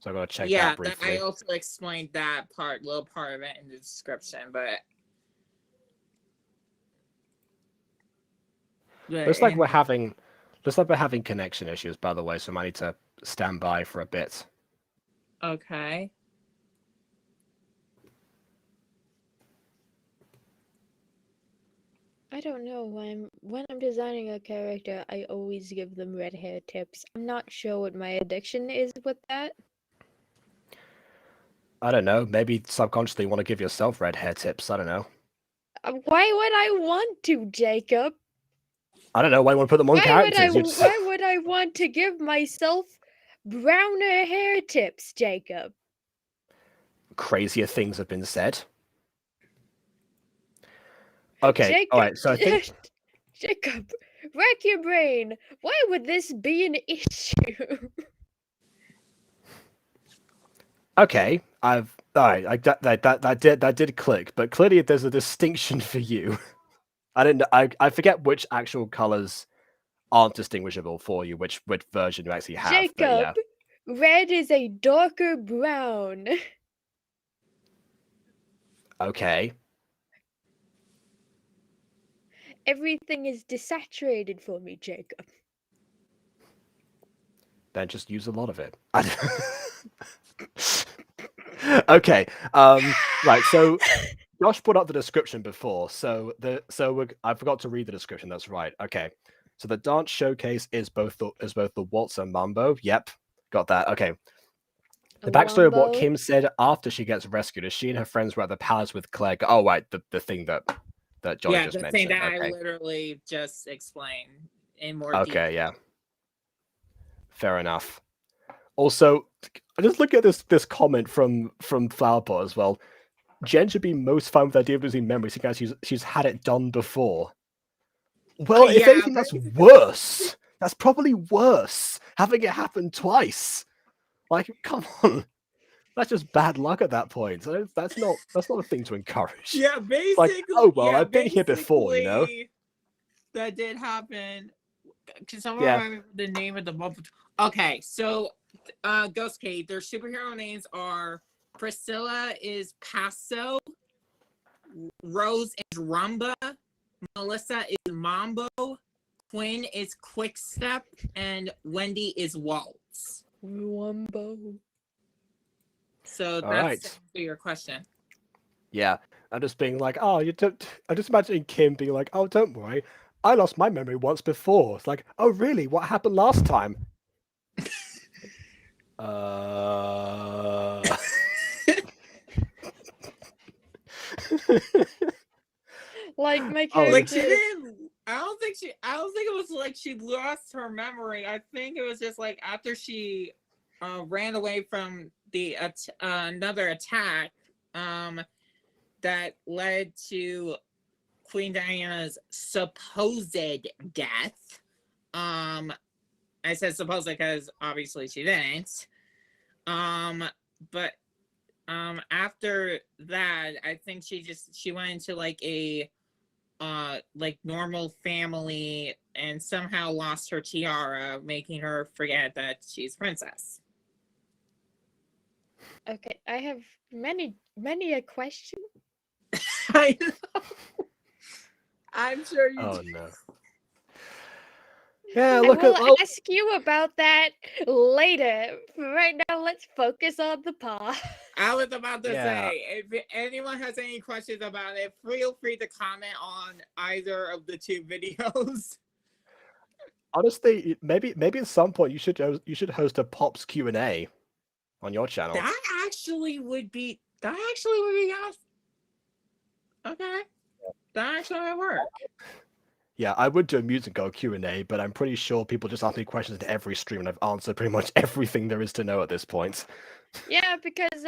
So I'm gonna check that briefly. I also explained that little part of it in the description, but looks like we're having connection issues, by the way, so I might need to stand by for a bit. Okay. I don't know. When I'm designing a character, I always give them red hair tips. I'm not sure what my addiction is with that. I don't know. Maybe subconsciously you want to give yourself red hair tips. I don't know. Why would I want to, Jacob? I don't know. Why you want to put them on characters? Why would I want to give myself browner hair tips, Jacob? Crazier things have been said. Okay, all right. So I think Jacob, rack your brain. Why would this be an issue? Okay, all right. That did click, but clearly there's a distinction for you. I didn't. I forget which actual colors aren't distinguishable for you. Which version you actually have. Jacob, red is a darker brown. Okay. Everything is desaturated for me, Jacob. Then just use a lot of it. Okay. Right. So Josh put up the description before. I forgot to read the description. That's right. Okay. So the dance showcase is both the waltz and mambo. Yep. Got that. Okay. The backstory of what Kim said after she gets rescued is she and her friends were at the palace with Claire. Oh, right. The thing that Jonny just mentioned. Yeah, the thing that I literally just explained in more detail. Okay, yeah. Fair enough. Also, I just look at this comment from Flowerpot as well. Jen should be most fun with the idea of losing memory, because she's had it done before. Well, if anything, that's worse. That's probably worse. Having it happen twice. Like, come on. That's just bad luck at that point. So that's not a thing to encourage. Yeah, basically. Like, oh well, I've been here before, you know. That did happen. Can someone remember the name of the month? Okay, so Ghost Cave, their superhero names are Priscilla is Paso, Rose is Rumba, Melissa is Mambo, Quinn is Quickstep, and Wendy is Waltz. Wumbo. So that's your question. Yeah, I'm just being like, oh, I'm just imagining Kim being like, oh, don't worry, I lost my memory once before. It's like, oh, really? What happened last time? Like my character. Like she didn't. I don't think it was like she lost her memory. I think it was just like after she ran away from the another attack that led to Queen Diana's supposed death. I said supposed because obviously she didn't. But after that, I think she went into like a like normal family and somehow lost her tiara, making her forget that she's princess. Okay, I have many a question. I know. I'm sure you do. No. Yeah, I look will at. Oh, ask you about that later. For right now, let's focus on the paw. I was about to Yeah. say, if anyone has any questions about it, feel free to comment on either of the two videos. Honestly, maybe at some point you should host a Pops Q&A on your channel. That actually would be awesome. Okay. That actually would work. Yeah, I would do a Music Girl Q&A, but I'm pretty sure people just ask me questions in every stream, and I've answered pretty much everything there is to know at this point. Yeah, because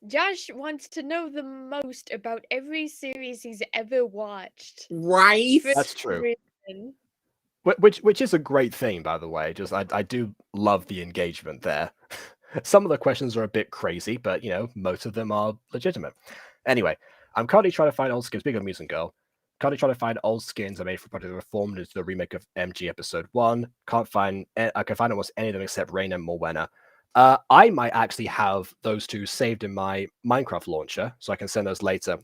Josh wants to know the most about every series he's ever watched. Right? For That's some true. reason. Which is a great thing, by the way. Just I do love the engagement there. Some of the questions are a bit crazy, but you know, most of them are legitimate. Anyway, I'm currently trying to find old skins. Big of Music Girl. Currently trying to find old skins I made for Project Reformed into the remake of MG Episode 1. I can find almost any of them except Rain and Morwenna. I might actually have those two saved in my Minecraft launcher, so I can send those later.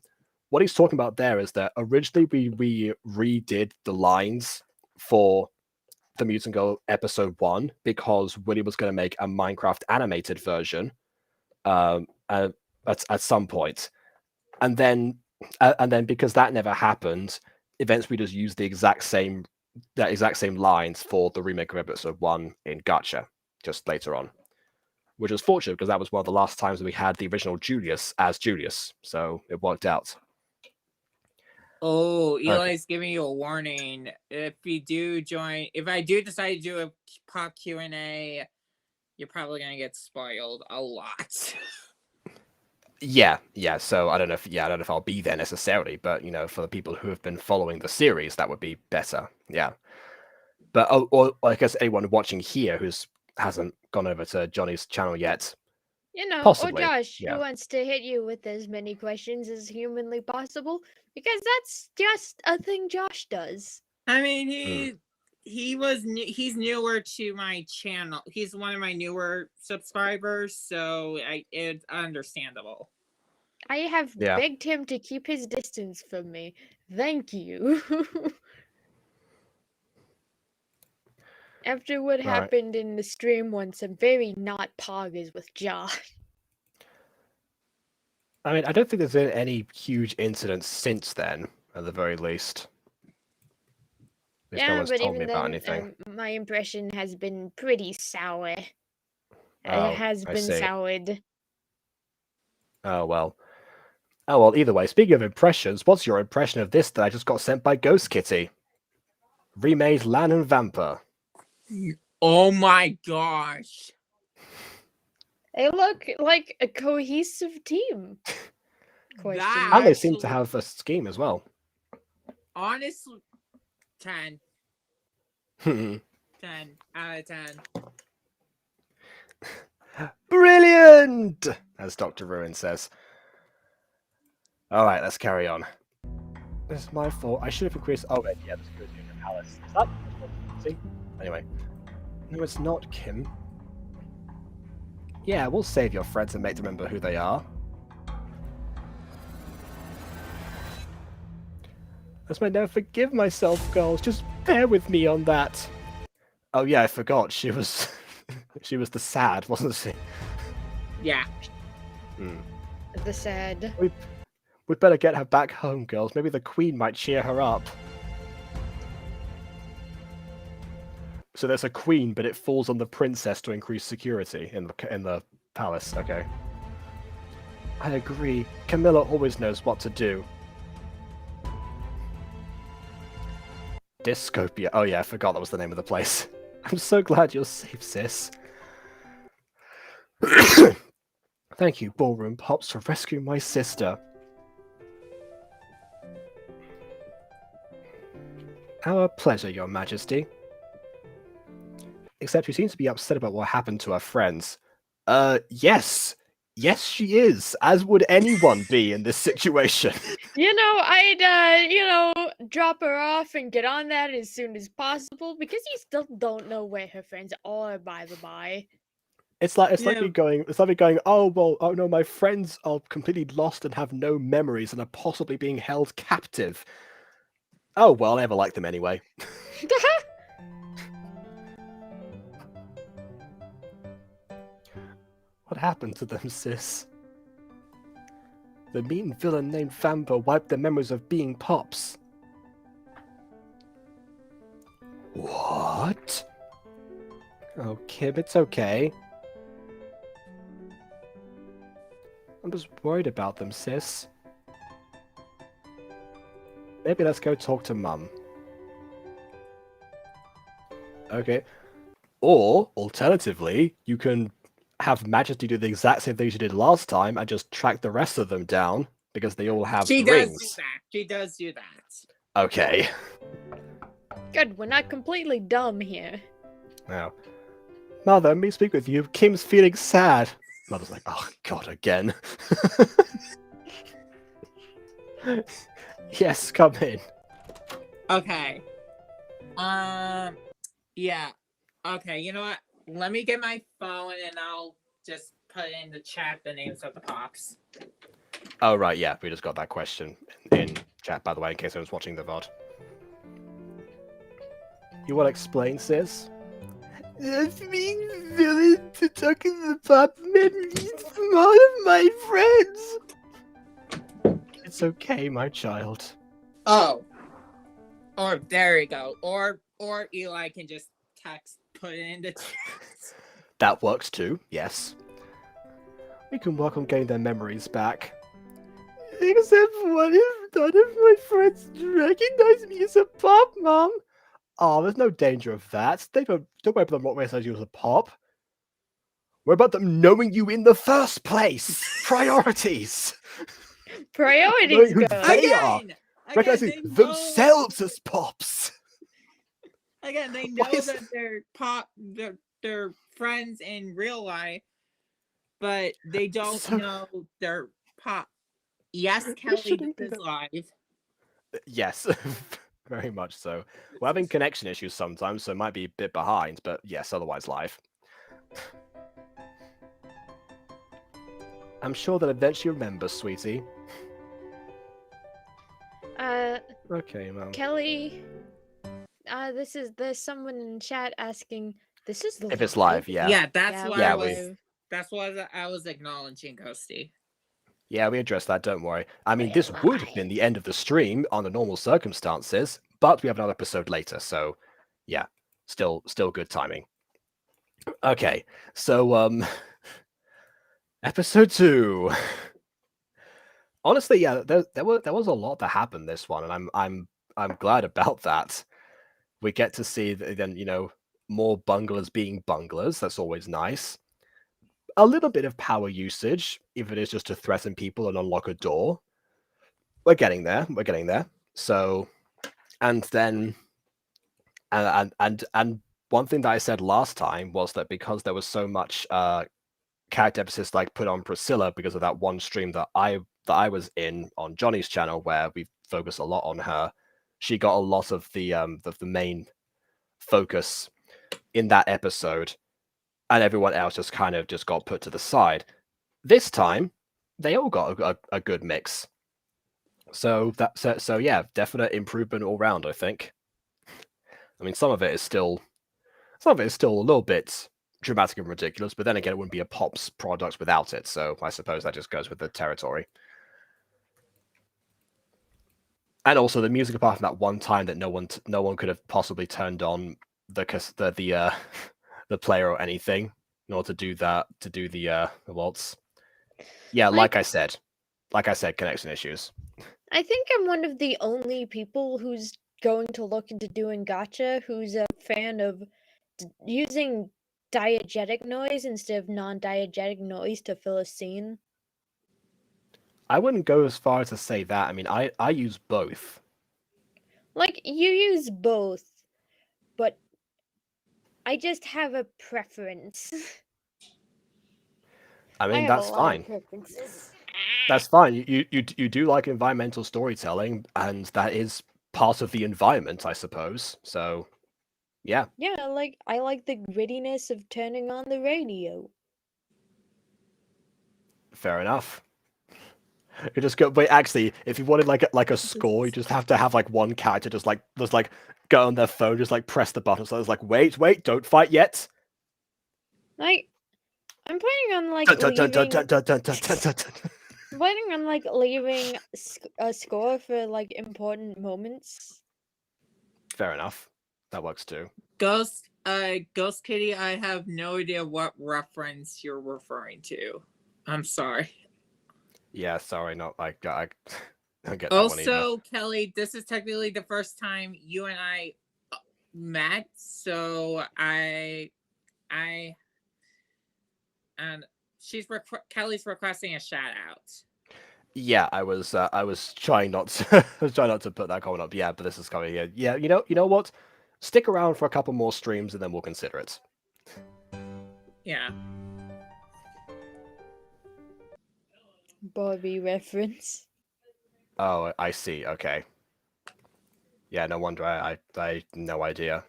What he's talking about there is that originally we redid the lines for the Mutant Girl Episode 1 because Willie was going to make a Minecraft animated version at some point. And then because that never happened, eventually we just used the exact same lines for the remake of Episode 1 in Gacha just later on. Which was fortunate because that was one of the last times we had the original Julius as Julius. So it worked out. Oh, Eli's giving you a warning. If I do decide to do a pop Q&A, you're probably gonna get spoiled a lot. Yeah. So I don't know if I'll be there necessarily, but you know, for the people who have been following the series, that would be better. Yeah. But or I guess anyone watching here hasn't gone over to Johnny's channel yet. You know, Possibly, or Josh, yeah. who wants to hit you with as many questions as humanly possible, because that's just a thing Josh does. I mean, he's newer to my channel. He's one of my newer subscribers, so it's understandable. I have begged him to keep his distance from me. Thank you. After what happened in the stream once, I'm very not poggers with Josh. I mean, I don't think there's been any huge incidents since then, at the very least. Yeah, but even then, my impression has been pretty sour. It has been soured. Oh, well. Either way, speaking of impressions, what's your impression of this that I just got sent by Ghost Kitty? Remade Lan and Vampa. Oh my gosh. They look like a cohesive team. And they seem to have a scheme as well. Honestly, 10. 10 out of 10. Brilliant! As Dr. Ruin says. Alright, let's carry on. This is my fault. I should have increased. Oh, wait, yeah, the security in the palace. Is that responsibility? Anyway. No, it's not, Kim. Yeah, we'll save your friends and make them remember who they are. I might never forgive myself, girls. Just bear with me on that. Oh yeah, I forgot. She was she was the sad, wasn't she? Yeah. The sad. We'd better get her back home, girls. Maybe the queen might cheer her up. So there's a queen, but it falls on the princess to increase security in the palace. Okay. I agree. Camilla always knows what to do. Discopia. Oh yeah, I forgot that was the name of the place. I'm so glad you're safe, sis. Thank you, Ballroom Pops, for rescuing my sister. Our pleasure, Your Majesty. Except you seem to be upset about what happened to our friends. Yes. Yes, she is. As would anyone be in this situation. I'd, drop her off and get on that as soon as possible because you still don't know where her friends are, by the by. It's like me going, oh well, oh no, my friends are completely lost and have no memories and are possibly being held captive. Oh well, I never liked them anyway. happened to them, sis? The mean villain named Vampa wiped their memories of being Pops. What? Oh, Kim, it's okay. I'm just worried about them, sis. Maybe let's go talk to Mum. Okay. Or, alternatively, you can have Majesty do the exact same thing she did last time and just track the rest of them down because they all have She rings. does do that. She does do that. Okay. Good, we're not completely dumb here. Now, Mother, let me speak with you. Kim's feeling sad. Mother's like, oh god, again. Yes, come in. Okay. Yeah. Okay, you know what? Let me get my phone and I'll just put in the chat the names of the pops. Oh, right, yeah, we just got that question in chat, by the way, in case I was watching the VOD. You want to explain, sis? That's mean villain to talk in the pop memories from all of my friends. It's okay, my child. Oh. Or there you go. Or Eli can just put it in the chat. That works too, yes. We can work on getting their memories back. Except one if none of my friends recognize me as a pop, Mom. Oh, there's no danger of that. They don't worry about them not recognizing you as a pop. What about them knowing you in the first place? Priorities. Priorities, Knowing who go. they are. Again, Recognizing they know, themselves as pops. again, they Why know is- that they're friends in real life, but they don't So- know they're pop. Yes, Kelly, shouldn't this do is live. Yes, very much so. We're having connection issues sometimes, so it might be a bit behind, but yes, otherwise live. I'm sure they'll eventually remember, sweetie. Okay, Mum. Kelly, there's someone in chat asking, this is live? If it's live, yeah. Yeah, that's Yeah, what Yeah, I we- was. That's what I was acknowledging, Ghostie. Yeah, we addressed that, don't worry. I mean, We're this would have live. been the end of the stream under normal circumstances, but we have another episode later, so yeah, still good timing. Okay, so episode 2. Honestly, yeah, there was a lot that happened this one, and I'm glad about that. We get to see then, you know, more bunglers being bunglers. That's always nice. A little bit of power usage, if it is just to threaten people and unlock a door. We're getting there. We're getting there. So, and then, and one thing that I said last time was that because there was so much character emphasis like put on Priscilla because of that one stream that I was in on Jonny's channel where we focused a lot on her, she got a lot of the main focus in that episode, and everyone else just kind of just got put to the side. This time, they all got a good mix. So yeah, definite improvement all round, I think. I mean, some of it is still a little bit dramatic and ridiculous, but then again, it wouldn't be a Pops product without it. So I suppose that just goes with the territory. And also the music, apart from that one time that no one could have possibly turned on the player or anything in order to do the waltz. Yeah, like I said, connection issues. I think I'm one of the only people who's going to look into doing gacha who's a fan of using diegetic noise instead of non-diegetic noise to fill a scene. I wouldn't go as far as to say that. I mean, I use both. Like, you use both, but I just have a preference. I I mean, have that's a lot of fine. preferences. That's fine. You do like environmental storytelling, and that is part of the environment, I suppose. So, yeah. Yeah, I like the grittiness of turning on the radio. Fair enough. You just go. Wait, actually, if you wanted like a score, you just have to have like one character just go on their phone, just like press the button. So it's like, wait, don't fight yet. Like, I'm planning on like Dun, dun, dun, dun, leaving. dun, dun, dun, dun, dun, dun. I'm planning on like leaving a score for like important moments. Fair enough. That works too. Ghost Kitty, I have no idea what reference you're referring to. I'm sorry. Yeah, sorry, not like I don't get that one either. Also, Kelly, this is technically the first time you and I met, so and Kelly's requesting a shout out. Yeah, I was trying not to put that comment up. Yeah, but this is coming here. Yeah, you know what? Stick around for a couple more streams and then we'll consider it. Yeah. Bobby reference. Oh, I see. Okay. Yeah, no wonder I no idea.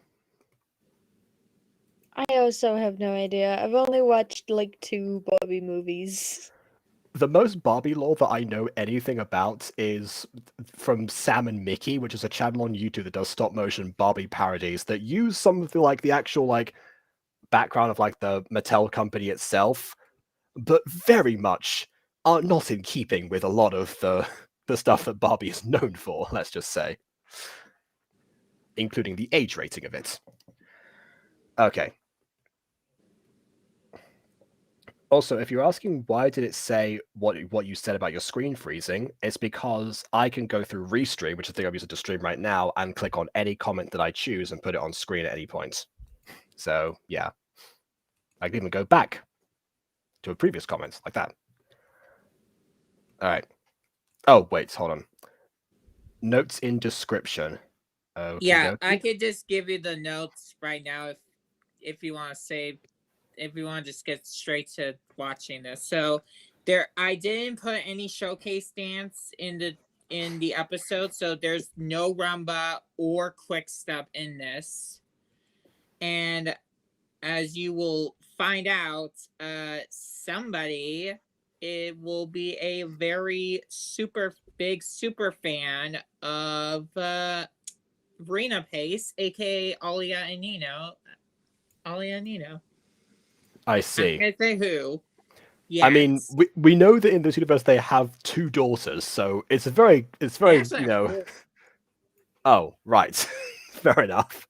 I also have no idea. I've only watched like 2 Bobby movies. The most Barbie lore that I know anything about is from Sam and Mickey, which is a channel on YouTube that does stop motion Barbie parodies that use some of the actual background of the Mattel company itself, but very much are not in keeping with a lot of the stuff that Barbie is known for, let's just say. Including the age rating of it. Okay. Also, if you're asking why did it say what you said about your screen freezing, it's because I can go through Restream, which I think I'm using to stream right now, and click on any comment that I choose and put it on screen at any point. So, yeah. I can even go back to a previous comment, like that. Alright. Oh, wait, hold on. Notes in description. Yeah, I could just give you the notes right now if you want to save. If you want to just get straight to watching this. So I didn't put any showcase dance in the episode, so there's no rumba or quick step in this. And as you will find out, somebody it will be a very super fan of Rena Pace, aka Alia and Nino. I see. I'm gonna say who. Yes. I mean, we know that in this universe they have 2 daughters, so it's very Oh, right. Fair enough.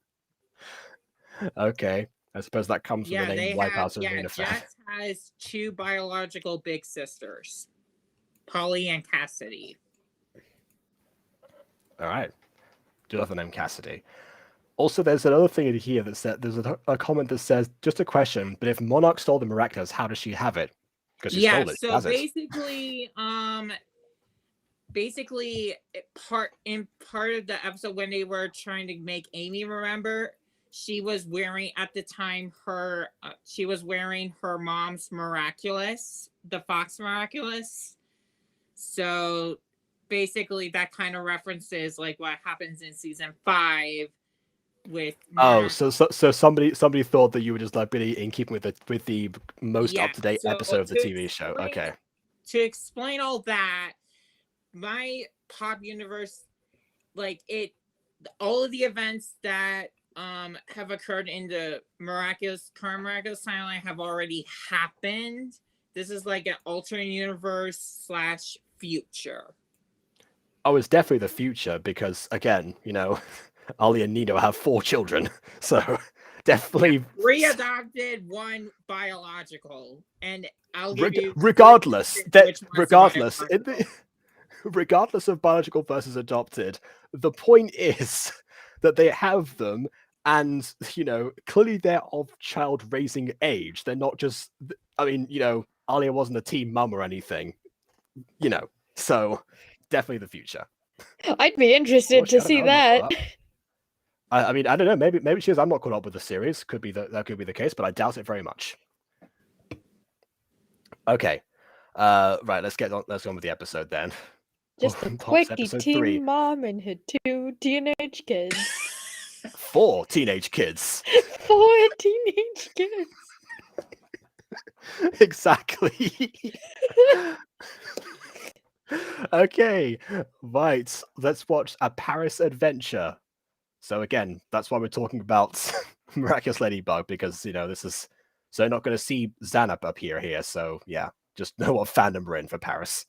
Okay. I suppose that comes from the name Wipeout and Rena Fan. Jess has 2 biological big sisters, Polly and Cassidy. All right. Do love the name Cassidy. Also, there's another thing in here that said there's a comment that says, just a question, but if Monarch stole the Miraculous, how does she have it? Because she stole it. So basically, part of the episode when they were trying to make Amy remember, she was wearing at the time her mom's Miraculous, the Fox Miraculous. So basically, that kind of references like what happens in season 5. With so somebody thought that you were just really in keeping with the most up-to-date episode of the TV show. Okay. To explain all that, my pop universe, all of the events that have occurred in the current miraculous timeline have already happened. This is like an alternate universe / future. Oh, it's definitely the future because again, Ali and Nino have 4 children, so definitely 3 adopted, 1 biological, and I'll give you regardless of biological versus adopted. The point is that they have them, and clearly they're of child raising age. They're not just. I mean, Alia wasn't a teen mum or anything, So definitely the future. I'd be interested to see that. I mean, I don't know. Maybe she is. I'm not caught up with the series. That could be the case, but I doubt it very much. Okay, right. Let's go on with the episode then. Just a quickie teen mom and her 2 teenage kids. 4 teenage kids. 4 teenage kids. Exactly. Okay, right. Let's watch A Paris Adventure. So again, that's why we're talking about Miraculous Ladybug, because this is so they're not going to see Xanap appear here. So yeah, just know what fandom we're in for Paris.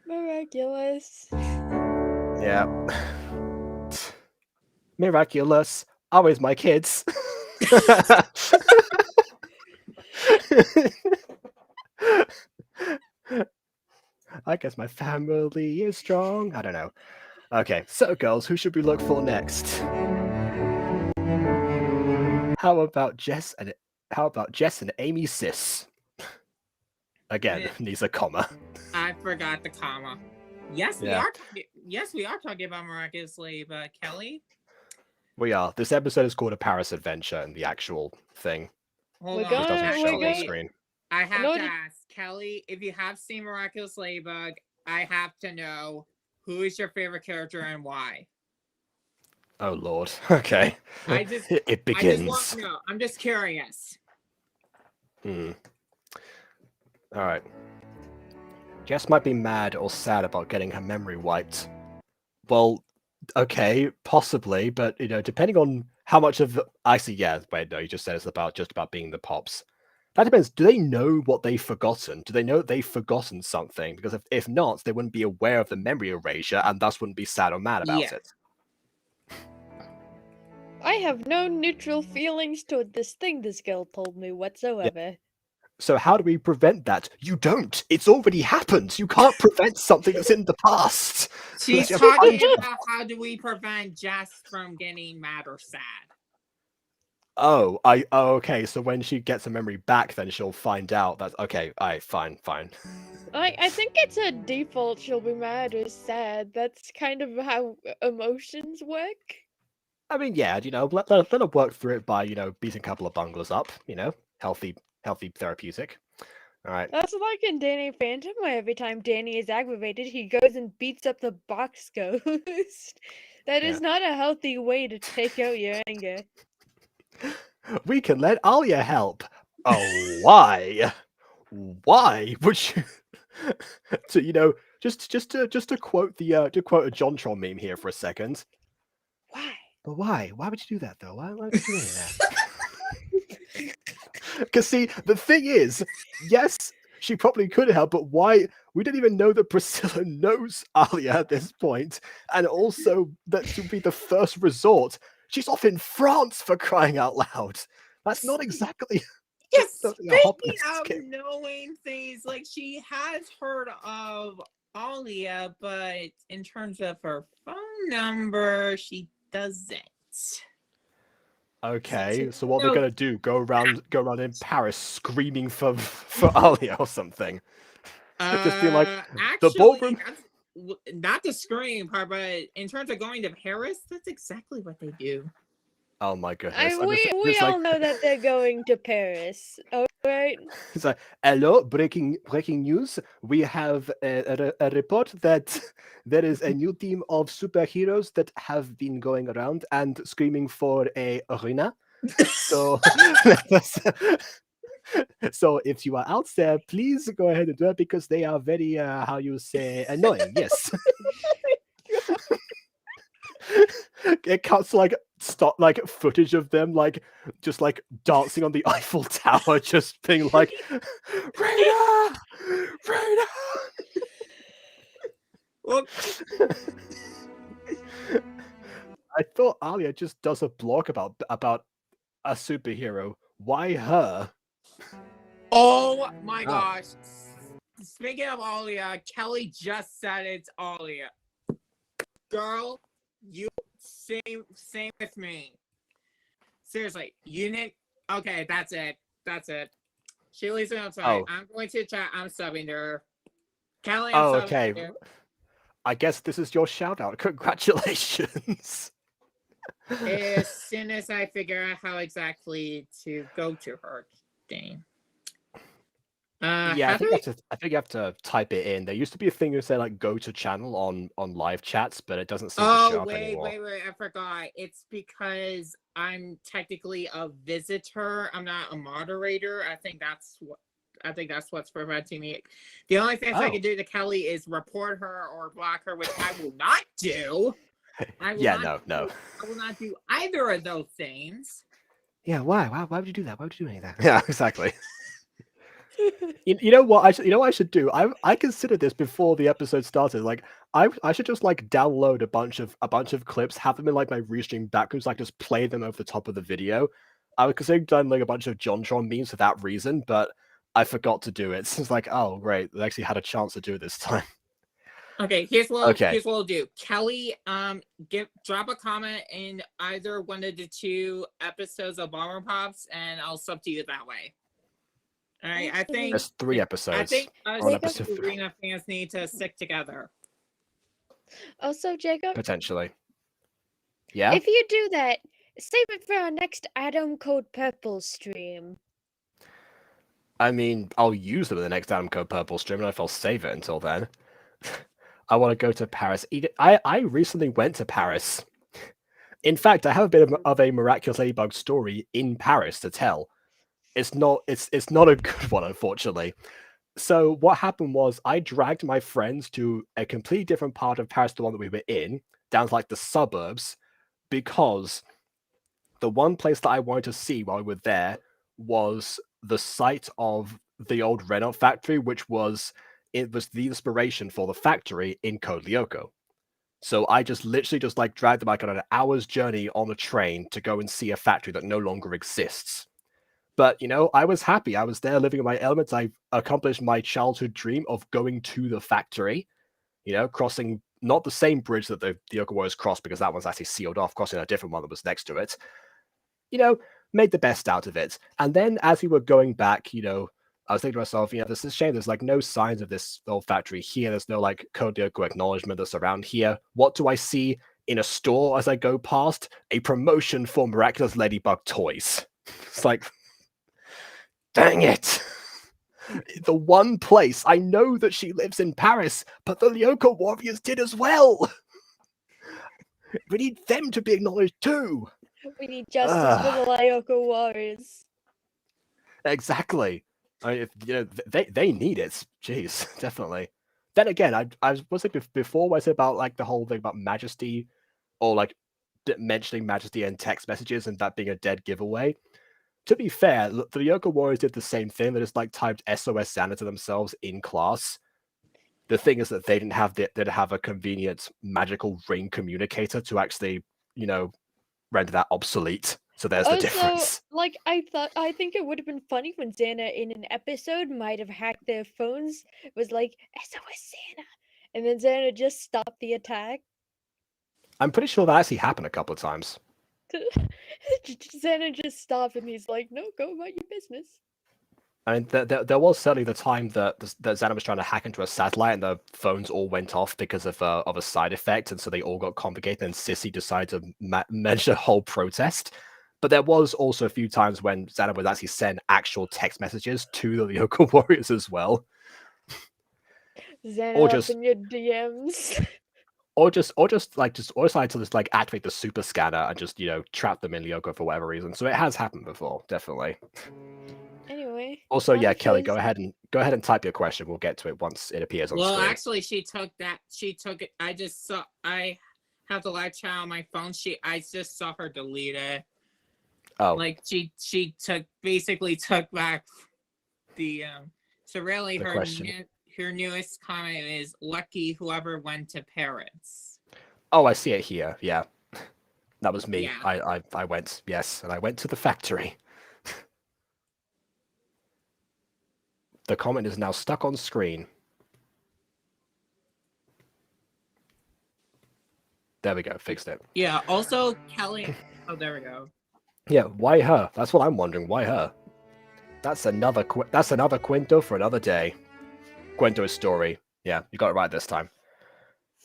Miraculous. Yeah. Miraculous. Always my kids. I guess my family is strong. I don't know. Okay, so girls, who should we look for next? How about Jess and Amy Sis? Again, needs a comma. I forgot the comma. Yes, Yeah. we are talking about Miraculous Ladybug, Kelly. We are. This episode is called A Paris Adventure, and the actual thing Hold We're on. doesn't show on the Actually, screen. I have to ask, Kelly, if you have seen Miraculous Ladybug, I have to know who is your favorite character and why. Oh Lord. Okay. It begins. I just want to know. I'm just curious. All right. Jess might be mad or sad about getting her memory wiped. Well, okay, possibly, but depending on how much of actually, yeah. Wait, no, you just said it's just about being the Pops. That depends. Do they know what they've forgotten? Do they know that they've forgotten something? Because if not, they wouldn't be aware of the memory erasure, and thus wouldn't be sad or mad about it. I have no neutral feelings toward this thing this girl told me whatsoever. Yeah. So how do we prevent that? You don't. It's already happened. You can't prevent something that's in the past. She's talking about how do we prevent Jess from getting mad or sad. Oh, okay. So when she gets her memory back, then she'll find out that okay. Fine. I think it's a default. She'll be mad or sad. That's kind of how emotions work. I mean, yeah. Let her work through it by beating a couple of bunglers up. Healthy therapeutic. All right. That's like in Danny Phantom, where every time Danny is aggravated, he goes and beats up the box ghost. That is not a healthy way to take out your anger. We can let Alia help. Oh, why? Why would you? Just to quote to quote a JonTron meme here for a second. Why? But why? Why would you do that though? Why would you do that? Because see, the thing is, yes, she probably could have, but why? We didn't even know that Priscilla knows Alia at this point, and also that should be the first resort. She's off in France, for crying out loud. That's not exactly. Yes, speaking of knowing things, like she has heard of Alia, but in terms of her phone number, she doesn't. Okay, so what they're gonna do? Go around in Paris screaming for Alia or something? Just be like, actually, the ballroom. Not the scream part, but in terms of going to Paris, that's exactly what they do. Oh my goodness! We all know that they're going to Paris. All right. It's like, hello, breaking news. We have a report that there is a new team of superheroes that have been going around and screaming for a arena. So, so if you are out there, please go ahead and do it because they are very, how you say, annoying. Yes. It cuts footage of them just dancing on the Eiffel Tower, just being like, Raina! Well, I thought Alia just does a blog about a superhero. Why her? Oh my gosh! Speaking of Alia, Kelly just said it's Alia. Girl, you same with me. Seriously, unit. Okay, that's it. She leaves me outside. Oh. I'm going to chat. I'm subbing to her. Kelly, Oh, I'm okay. to I guess this is your shout out. Congratulations. as soon as I figure out how exactly to go to her, Dane. Yeah, I think you have to type it in. There used to be a thing that said go to channel on live chats, but it doesn't seem to show up anymore. Wait, I forgot. It's because I'm technically a visitor. I'm not a moderator. I think that's what's preventing me. The only thing I can do to Kelly is report her or block her, which I will not do. No. I will not do either of those things. Yeah, why? Why would you do that? Why would you do any of that? Yeah, exactly. You know what? You know what I should do? I considered this before the episode started. Like, I should just like download a bunch of clips, have them in like my restream backgrounds, like just play them over the top of the video. I was considering downloading a bunch of JonTron memes for that reason, but I forgot to do it. It's like, oh great, they actually had a chance to do it this time. Okay, here's what we'll do. Kelly, drop a comment in either one of the 2 episodes of Ballroom Pops, and I'll sub to you that way. All right, I think there's 3 episodes. I think on episode Arena fans need to stick together. Also, Jacob, potentially. Yeah. if you do that, save it for our next Adam Code Purple stream. I mean, I'll use them in the next Adam Code Purple stream, and if I'll save it until then. I want to go to Paris. I recently went to Paris. In fact, I have a bit of a miraculous ladybug story in Paris to tell. It's not a good one, unfortunately. So what happened was I dragged my friends to a completely different part of Paris, the one that we were in, down to like the suburbs, because the one place that I wanted to see while we were there was the site of the old Renault factory, which was the inspiration for the factory in Code Lyoko. So I just literally like dragged them like on an hour's journey on a train to go and see a factory that no longer exists. But, you know, I was happy. I was there living in my elements. I accomplished my childhood dream of going to the factory, you know, crossing not the same bridge that the Lyoko Warriors crossed, because that one's actually sealed off, crossing a different one that was next to it. You know, made the best out of it. And then as we were going back, you know, I was thinking to myself, you know, this is a shame. There's like no signs of this old factory here. There's no like Code Lyoko acknowledgement that's around here. What do I see in a store as I go past? A promotion for Miraculous Ladybug toys. It's like, dang it. The one place I know that she lives in Paris, but the Lyoko Warriors did as well. We need them to be acknowledged too. We need justice for the Lyoko Warriors. Exactly. I mean, you know, they need it. Jeez, definitely. Then again, I was like before what I said about like the whole thing about Majesty, or like mentioning Majesty and text messages and that being a dead giveaway. To be fair, the Lyoko Warriors did the same thing. They just like typed SOS Santa to themselves in class. The thing is that they didn't have a convenient magical ring communicator to actually, you know, render that obsolete. So there's the difference. Like, I think it would have been funny when Xana in an episode might have hacked their phones. It was like, SOS Xana. And then Xana just stopped the attack. I'm pretty sure that actually happened a couple of times. Xana just stopped and he's like, no, go about your business. I mean, there was certainly the time that Xana was trying to hack into a satellite and the phones all went off because of a side effect, and so they all got complicated, and Sissy decided to manage a whole protest. But there was also a few times when Xana would actually send actual text messages to the Lyoko Warriors as well. Xana, or just in your DMs. Or decide to just like activate the super scanner and just, you know, trap them in Lyoko for whatever reason. So it has happened before, definitely. Anyway. Also, yeah, Kelly, go ahead and type your question. We'll get to it once it appears on screen. Well, actually, she took it. I have the live chat on my phone. I just saw her delete it. Oh. Like she basically took back the so really her newest comment is lucky whoever went to Paris. Oh, I see it here. Yeah. That was me. Yeah. I went, yes, and I went to the factory. The comment is now stuck on screen. There we go, fixed it. Yeah, also Kelly. Oh, there we go. Yeah, why her? That's what I'm wondering. Why her? That's another Quinto for another day. Quinto's story. Yeah, you got it right this time.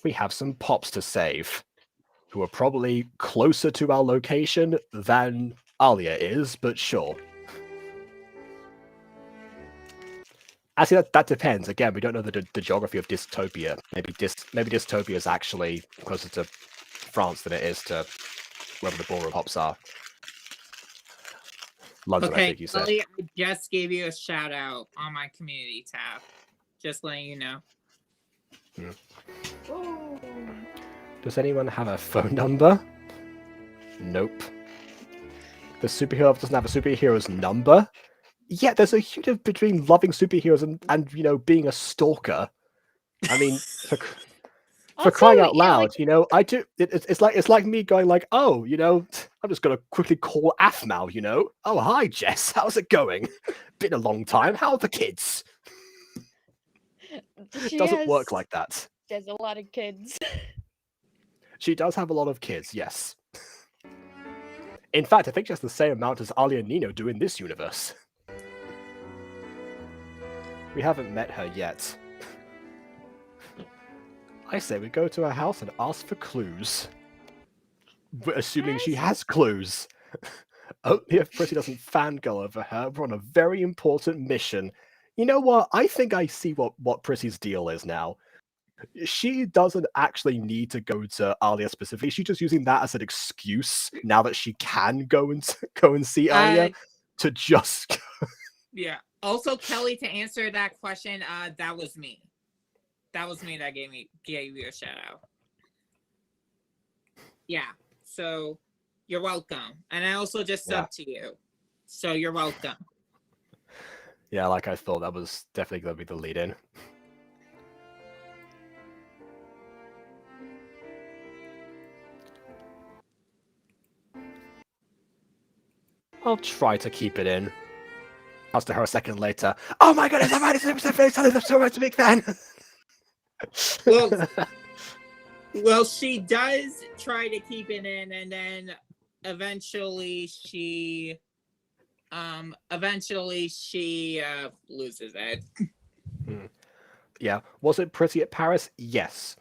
We have some pops to save, who are probably closer to our location than Alia is, but sure. Actually, that depends. Again, we don't know the geography of Dystopia. Maybe Dystopia is actually closer to France than it is to wherever the Ballroom Pops are. London, okay, I think you said. Kelly, I just gave you a shout out on my community tab. Just letting you know. Does anyone have a phone number? Nope. the superhero doesn't have a superhero's number. Yeah, there's a huge difference between loving superheroes and being a stalker. I mean, for crying out loud, I do. It's like me going like, oh, I'm just gonna quickly call Aphmau. Oh, hi Jess, how's it going? Been a long time. How are the kids? It doesn't work like that. She has a lot of kids. She does have a lot of kids, yes. In fact, I think she has the same amount as Alia and Nino do in this universe. We haven't met her yet. I say we go to her house and ask for clues. We're assuming she has clues. Only if Prissy doesn't fangirl over her, we're on a very important mission. You know what? I think I see what Prissy's deal is now. She doesn't actually need to go to Alia specifically. She's just using that as an excuse now that she can go and see Alia to just. Yeah. Also, Kelly, to answer that question, that was me. That was me that gave you a shout out. Yeah. So you're welcome. And I also just subbed to you. So you're welcome. Yeah, like I thought, that was definitely going to be the lead in. I'll try to keep it in. Comes to her a second later. Oh my goodness, I'm already so much a big fan. Well, she does try to keep it in, and then eventually she loses it. Yeah. Was it pretty at Paris? Yes.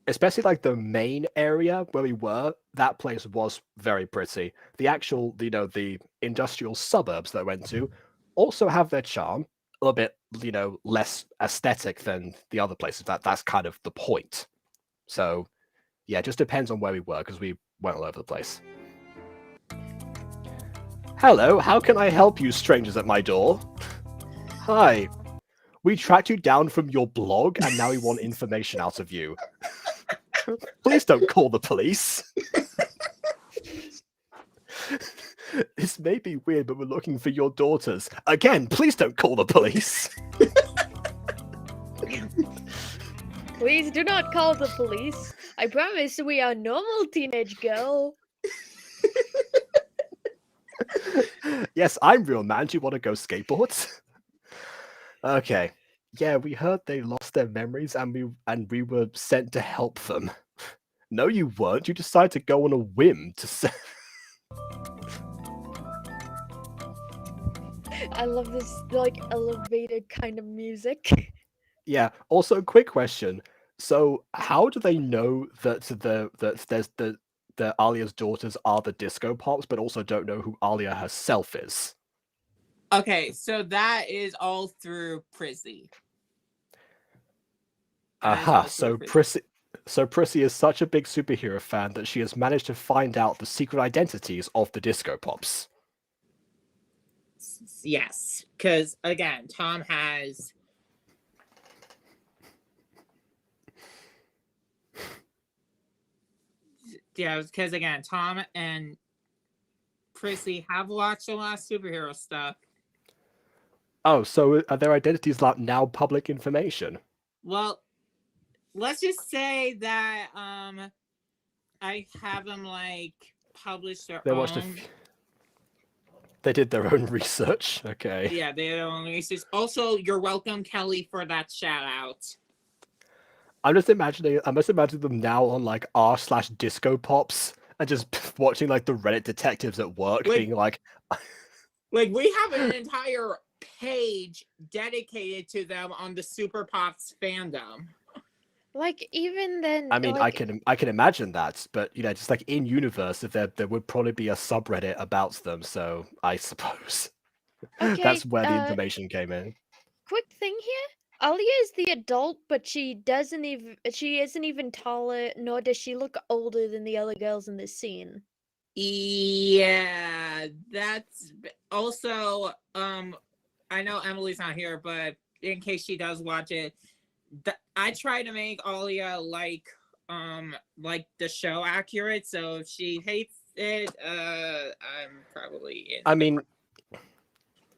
Especially like the main area where we were, that place was very pretty. The actual, the industrial suburbs that I went to also have their charm. A little bit, less aesthetic than the other places. That's kind of the point. So, yeah, it just depends on where we were because we went all over the place. Hello, how can I help you, strangers at my door? Hi. We tracked you down from your blog and now we want information out of you. Please don't call the police. This may be weird, but we're looking for your daughters. Again, please don't call the police. Please do not call the police. I promise we are normal teenage girl. Yes, I'm real man. Do you want to go skateboard? Okay. Yeah, we heard they lost their memories and we were sent to help them. No, you weren't. You decided to go on a whim to say. I love this like elevator kind of music. Yeah. Also, quick question. So, how do they know that the Alia's daughters are the disco pops, but also don't know who Alia herself is? Okay, so that is all through Prissy. Aha, so Prissy is such a big superhero fan that she has managed to find out the secret identities of the disco pops. Yes, because again, Tom has... Yeah, because again, Tom and Prissy have watched a lot of superhero stuff. Oh, so are their identities now public information? Well, let's just say that I have them publish their own. They did their own research. Okay. Yeah, they did their own research. Also, you're welcome, Kelly, for that shout out. I must imagine them now on r/disco pops and just watching the Reddit detectives at work being like we have an entire page dedicated to them on the Super Pops fandom. Even then, I mean, I can imagine that, but just in universe, if there would probably be a subreddit about them. So I suppose that's where the information came in. Quick thing here. Alia is the adult, but she isn't even taller, nor does she look older than the other girls in this scene. Yeah, that's also I know Emily's not here, but in case she does watch it, I try to make Alia like the show accurate. So if she hates I'm probably in. I mean,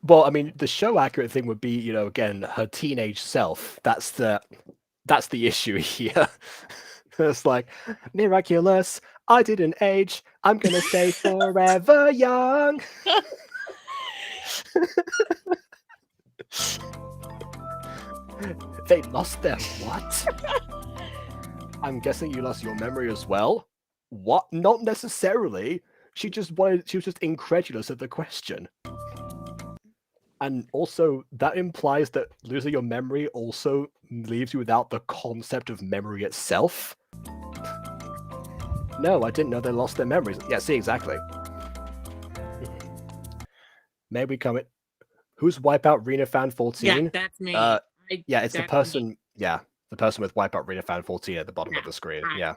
well, I mean, the show accurate thing would be, you know, again, her teenage self. That's the issue here. It's like, miraculous, I didn't age, I'm gonna stay forever young. They lost their what? I'm guessing you lost your memory as well? What? Not necessarily. She was just incredulous at the question. And also, that implies that losing your memory also leaves you without the concept of memory itself. No, I didn't know they lost their memories. Yeah, see, exactly. Maybe we come in. Who's Wipeout Rena Fan 14? Yeah, that's me. Yeah, it's the person. Me. Yeah, the person with Wipeout Rena Fan 14 at the bottom of the screen. Yeah.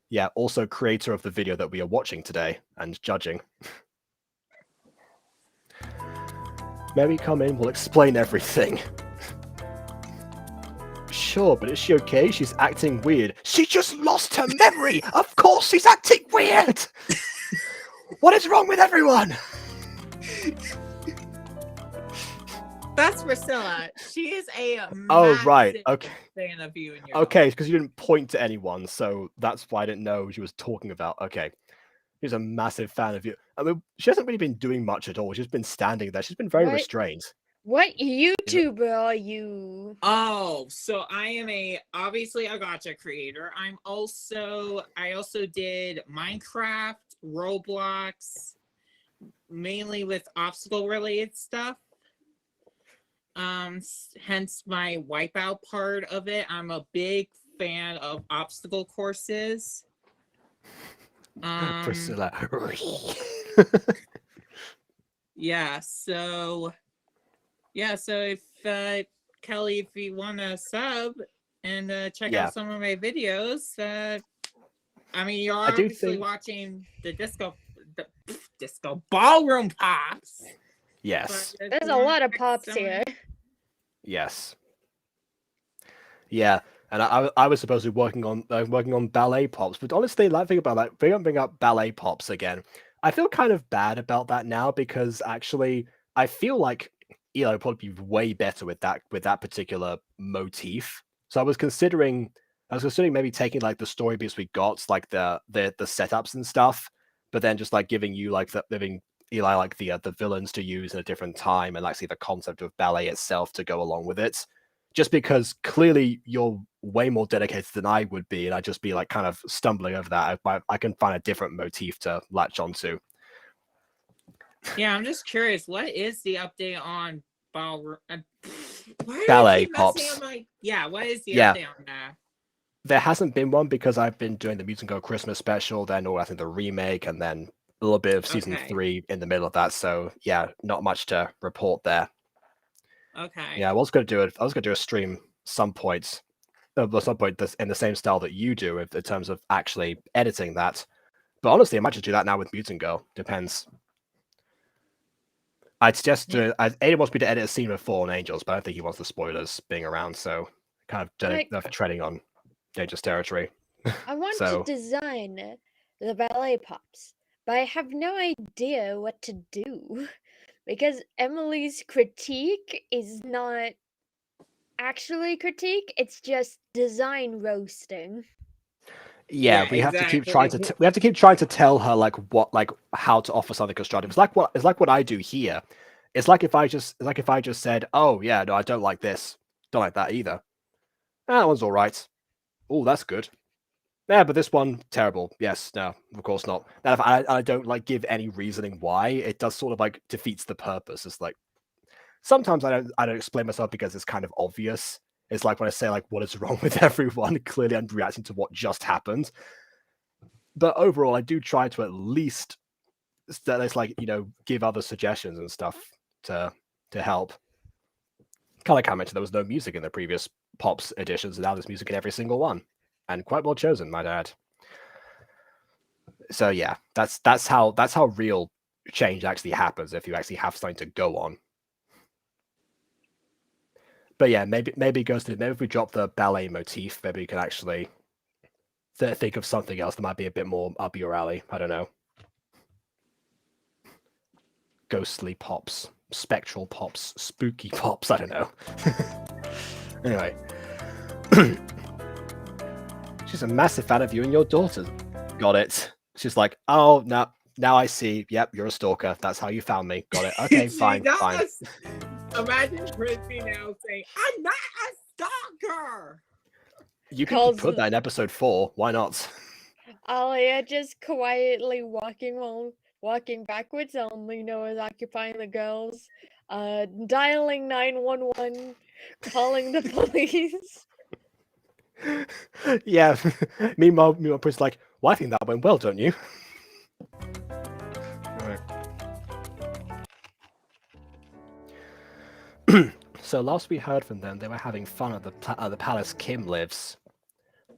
Yeah, also creator of the video that we are watching today and judging. Maybe come in, we'll explain everything. Sure, but is she okay? She's acting weird. She just lost her memory! Of course she's acting weird! What is wrong with everyone? That's Priscilla. She is a right. Okay. fan of you and your okay, because you didn't point to anyone, so that's why I didn't know she was talking about. Okay. She's a massive fan of you. I mean, she hasn't really been doing much at all. She's been standing there. She's been very restrained. What YouTuber are you? Oh, so I am obviously a Gacha creator. I also did Minecraft, Roblox, mainly with obstacle related stuff. Hence my Wipeout part of it. I'm a big fan of obstacle courses. Priscilla. Yeah, so if Kelly, if you want to sub and check out some of my videos, I mean, you're obviously watching the disco ballroom pops. Yes. There's a lot of pops here. Yes. Yeah, and I was supposed to be working on ballet pops, but honestly, like think about that. They don't bring up ballet pops again. I feel kind of bad about that now because actually, I feel like Eli would probably be way better with that particular motif. So I was considering maybe taking like the story beats we got, like the setups and stuff, but then just like giving you like giving Eli like the villains to use at a different time and actually the concept of ballet itself to go along with it. Just because clearly you're way more dedicated than I would be, and I'd just be like kind of stumbling over that. I can find a different motif to latch onto. Yeah, I'm just curious. What is the update on Ballroom? Ballet pops. What is the update on that? There hasn't been one because I've been doing the Mutant Girl Christmas special, then I think the remake, and then a little bit of season 3 in the middle of that. So yeah, not much to report there. Okay. Yeah, I was gonna do a stream some point in the same style that you do in terms of actually editing that. But honestly, I might just do that now with Mutant Girl. Depends. I'd suggest Aiden wants me to edit a scene with Fallen Angels, but I don't think he wants the spoilers being around, so kind of treading on dangerous territory. I want to design the ballet pops, but I have no idea what to do. Because Emily's critique is not actually critique, it's just design roasting. Yeah, we have to keep trying to tell her like how to offer something constructive. It's like what I do here. It's like if I just said, "Oh yeah, no, I don't like this, don't like that either." That one's all right. Oh, that's good. Yeah, but this one terrible. Yes, no, of course not. And if I don't like give any reasoning why, it does sort of like defeats the purpose. It's like sometimes I don't explain myself because it's kind of obvious. It's like when I say like what is wrong with everyone, clearly I'm reacting to what just happened. But overall, I do try to at least like, you know, give other suggestions and stuff to help. Kind of like I mentioned, there was no music in the previous Pops editions, and now there's music in every single one. And quite well chosen, might add. So yeah, that's how real change actually happens if you actually have something to go on. But yeah, maybe Ghostie, maybe if we drop the ballet motif, maybe we can actually think of something else that might be a bit more up your alley. I don't know. Ghostly pops, spectral pops, spooky pops. I don't know. Anyway, she's a massive fan of you and your daughters. Got it. She's like, oh no, now I see. Yep, you're a stalker. That's how you found me. Got it. Okay, fine. Imagine Frisbee now saying, "I'm not a stalker." You can put that in episode 4. Why not? Alia just quietly walking backwards, only Noah's occupying the girls, dialing 911, calling the police. Yeah. Meanwhile, Prince like, well, I think that went well, don't you? Right. So last we heard from them, they were having fun at the palace Kim lives.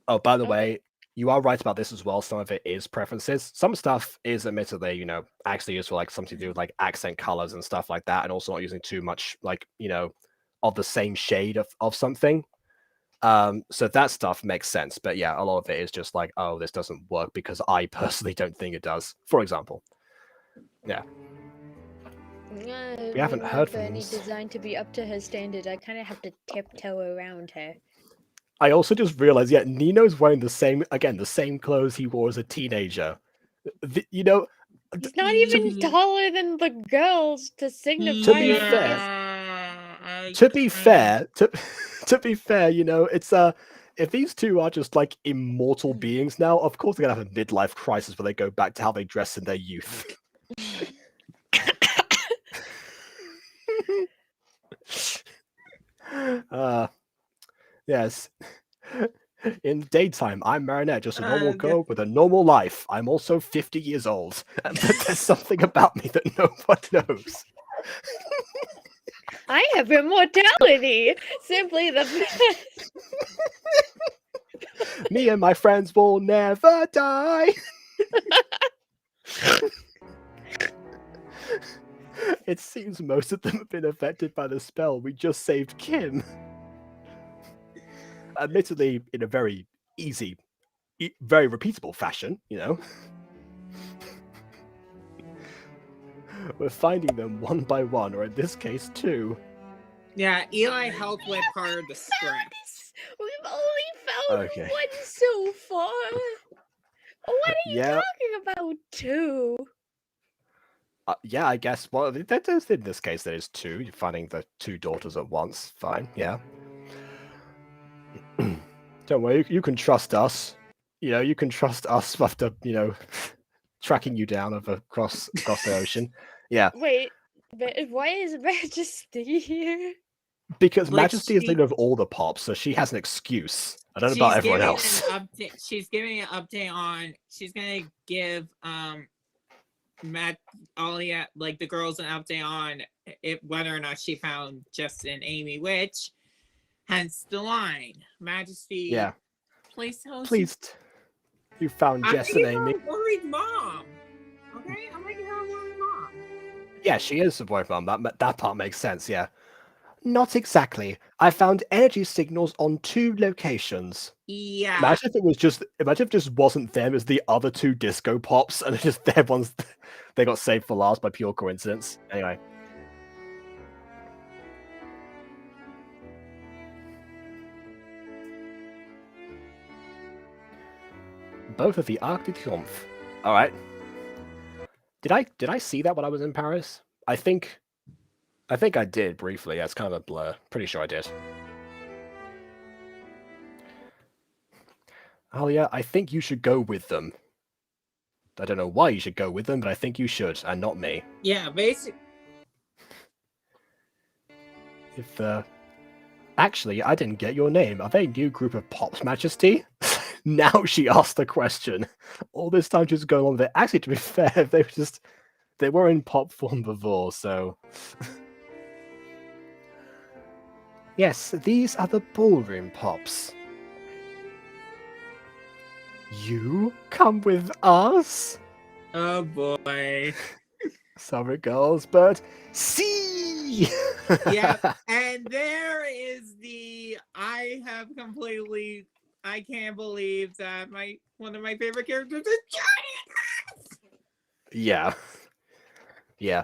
Oh, by the way, you are right about this as well. Some of it is preferences. Some stuff is admittedly, actually used for like something to do with like accent colors and stuff like that, and also not using too much like, of the same shade of something. So that stuff makes sense. But yeah, a lot of it is just like, oh, this doesn't work because I personally don't think it does. For example. Yeah. We haven't heard from any design to be up to her standard. I kind of have to tiptoe around her. I also just realized, Nino's wearing the same clothes he wore as a teenager. He's not even taller than the girls to signify. To be fair, it's if these two are just like immortal beings now, of course they're gonna have a midlife crisis where they go back to how they dressed in their youth. Yes. In the daytime, I'm Marinette, just a normal girl with a normal life. I'm also 50 years old, but there's something about me that no one knows. I have immortality. Simply the best. Me and my friends will never die. It seems most of them have been affected by the spell. We just saved Kim. Admittedly, in a very easy, very repeatable fashion, We're finding them one by one, or in this case, 2. Yeah, Eli helped with part of the script. We've only found one so far. What are you talking about, 2? Yeah, I guess. Well, that is, in this case, there is 2. You're finding the 2 daughters at once. Fine, yeah. Don't worry, you can trust us. You can trust us after, tracking you down across the ocean. Yeah. Wait, but why is Majesty here? Because Majesty is leader of all the pops, so she has an excuse. I don't know about everyone else. She's giving an update on. She's gonna give Alia, like the girls, an update on whether or not she found Justin and Amy, which hence the line, Majesty. Yeah. Please tell us. Please, you found Jess and Amy. I'm a worried mom. Okay, I'm making her a worried mom. Yeah, she is a worried mom. That part makes sense. Yeah. Not exactly. I found energy signals on 2 locations. Yeah. Imagine if it just wasn't them as the other 2 disco pops, and it's just their ones. They got saved for last by pure coincidence. Anyway. Both of the Arc de Triomphe. All right. Did I see that when I was in Paris? I think I did briefly. Yeah, it's kind of a blur. Pretty sure I did. Oh yeah, I think you should go with them. I don't know why you should go with them, but I think you should, and not me. Yeah, basically. Actually, I didn't get your name. Are they a new group of pops, Majesty? Now she asked the question. All this time just going on with it. Actually, to be fair, they were in pop form before, so. Yes, these are the ballroom pops. You come with us? Oh boy. Sorry, girls, but see. Yeah, and there is I have completely I can't believe that one of my favorite characters is Jonny. Yeah. Yeah.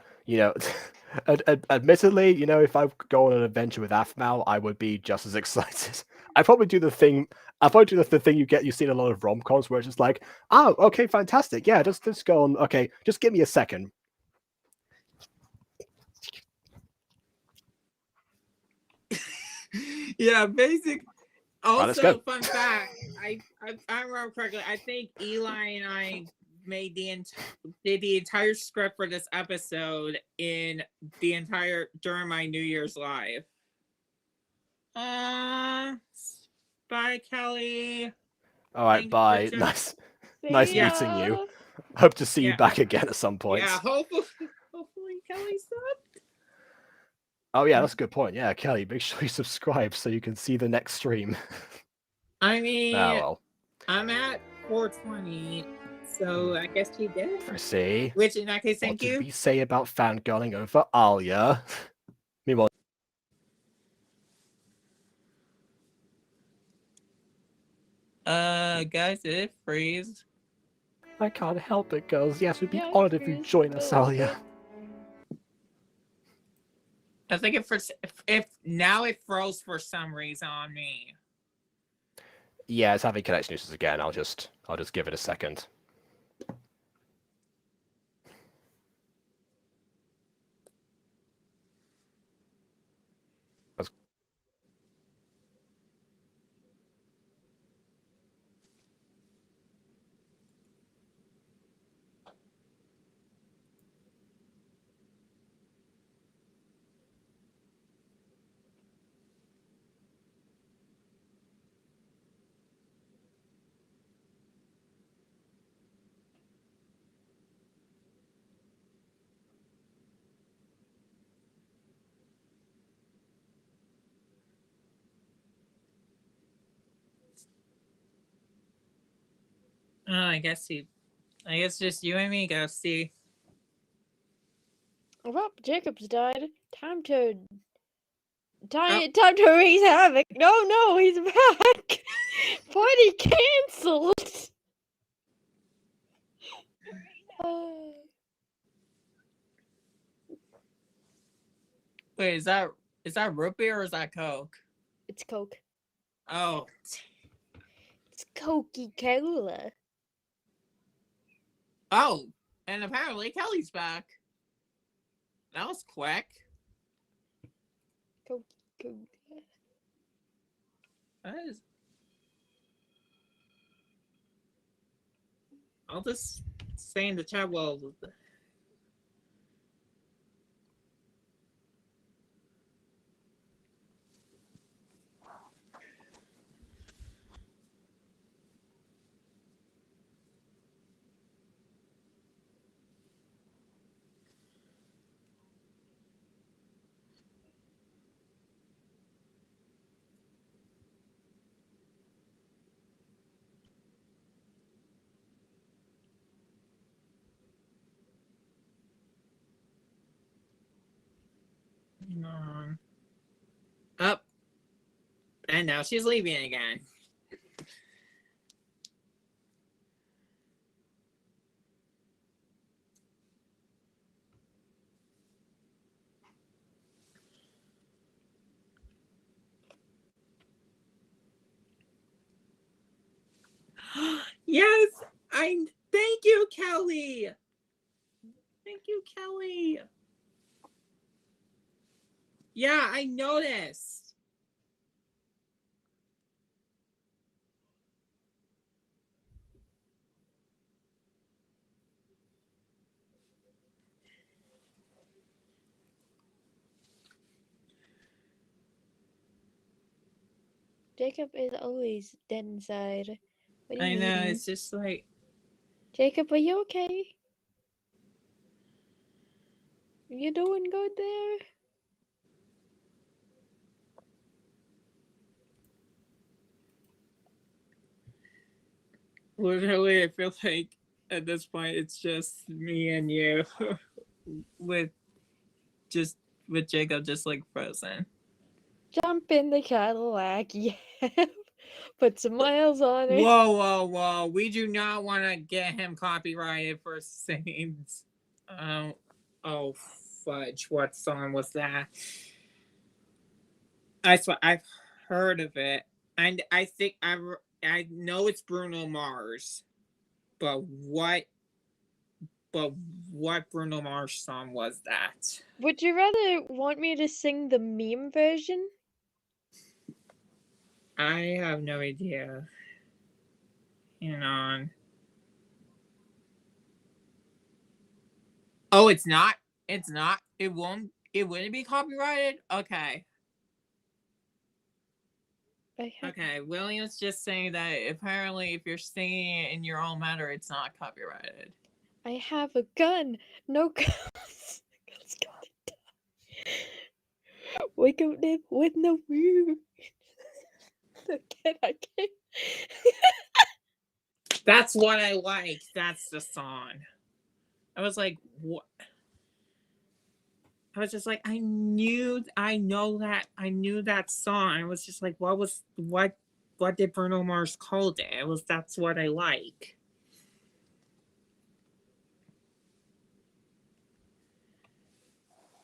Admittedly, if I go on an adventure with Aphmau, I would be just as excited. I'd probably do the thing. I'd probably do the thing you see in a lot of rom-coms where it's just like, oh, okay, fantastic. Yeah, just go on. Okay, just give me a second. Yeah, basic. Right, let's Also, go. fun fact: I remember correctly. I think Eli and I made did the entire script for this episode during my New Year's live. Bye, Kelly. All right, Thank you for bye. Nice See meeting you. ya. Hope to see you Yeah. back again at some point. Yeah, hopefully Kelly's up. Oh yeah, that's a good point. Yeah, Kelly, make sure you subscribe so you can see the next stream. I mean, Oh well. I'm at 420, so I guess she did. See, Which, in that case, what thank did you. we say about fangirling over Alia? Meanwhile, Guys, did it freeze? I can't help it, girls. Yes, we'd be Yeah, honored if you freeze join us, a little Alia. I think if now it froze for some reason on me. Yeah, it's having connection issues again. I'll just give it a second. Oh, I guess just you and me, Ghostie. Well, Jacob's died. Time to raise havoc. No, he's back. Party cancelled. Wait, is that root beer or is that Coke? It's Coke. Oh. It's Coca-Cola. Oh, and apparently Kelly's back. That was quick. Coca-Cola. I'll just say in the chat, well, up. And now she's leaving again. Yes, thank you, Kelly. Thank you, Kelly. Yeah, I noticed. Jacob is always dead inside. What do you I know, mean? it's just like... Jacob, are you okay? You doing good there? Literally, I feel like at this point it's just me and you with Jacob just like frozen. Jump in the Cadillac, yeah. Put some miles on it. Whoa. We do not want to get him copyrighted for saying. Oh, fudge. What song was that? I swear, I've heard of it. And I think I know it's Bruno Mars. But what Bruno Mars song was that? Would you rather want me to sing the meme version? I have no idea. Hang on. Oh, it's not? It's not? It wouldn't be copyrighted? Okay. Okay, William's just saying that apparently if you're singing it in your own matter, it's not copyrighted. I have a gun. No guns. Guns gotta die. Wake up there with no room. I can't. That's what I like. That's the song. I was like, what? I was just like, I knew that song. I was just like, what did Bruno Mars call it? That's what I like.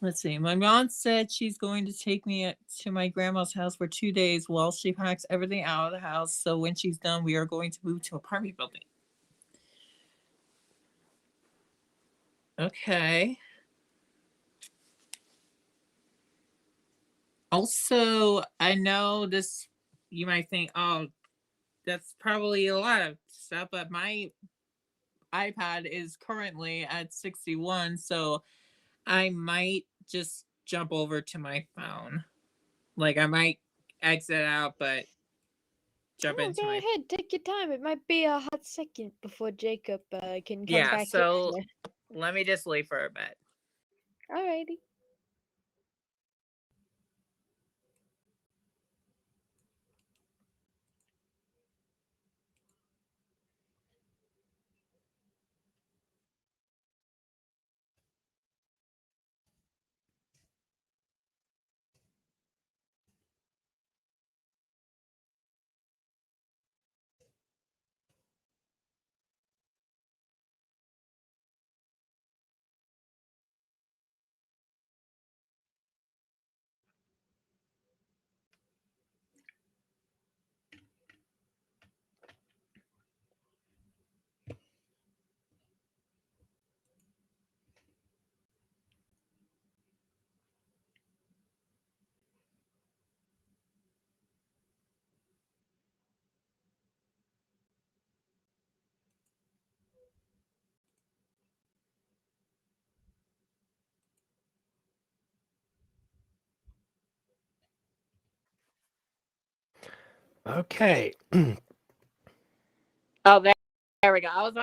Let's see. My mom said she's going to take me to my grandma's house for 2 days while she packs everything out of the house. So when she's done, we are going to move to an apartment building. Okay. Also, I know this, you might think, oh, that's probably a lot of stuff, but my iPad is currently at 61, so I might just jump over to my phone. Like, I might exit out, but jump into go my... ahead, take your time. It might be a hot second before Jacob can come back. Yeah, so let me just leave for a bit. Alrighty. Okay. Oh, there we go. I was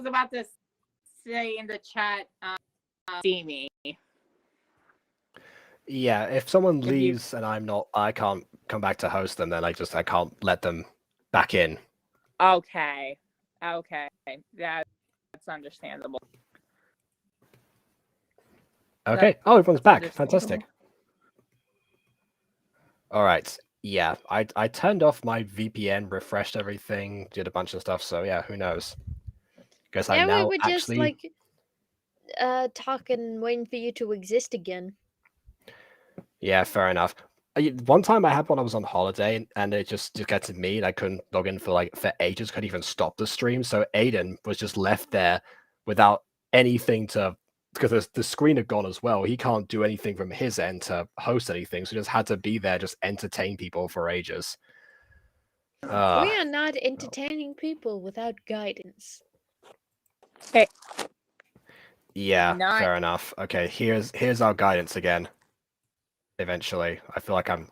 about to say in the chat, see me. Yeah, if someone leaves and I can't come back to host them, then I can't let them back in. Okay. That's understandable. Okay. Oh, everyone's back. Fantastic. All right. Yeah, I turned off my VPN, refreshed everything, did a bunch of stuff. So yeah, who knows? Guess I now we were just actually talking, waiting for you to exist again. Yeah, fair enough. One time I had when I was on holiday, and it just got to me, and I couldn't log in for ages. Couldn't even stop the stream. So Aiden was just left there without anything to, because the screen had gone as well. He can't do anything from his end to host anything, so he just had to be there, just entertain people for ages. We are not entertaining people without guidance. Okay. Yeah, fair enough. Okay, here's our guidance again. Eventually, I feel like I'm.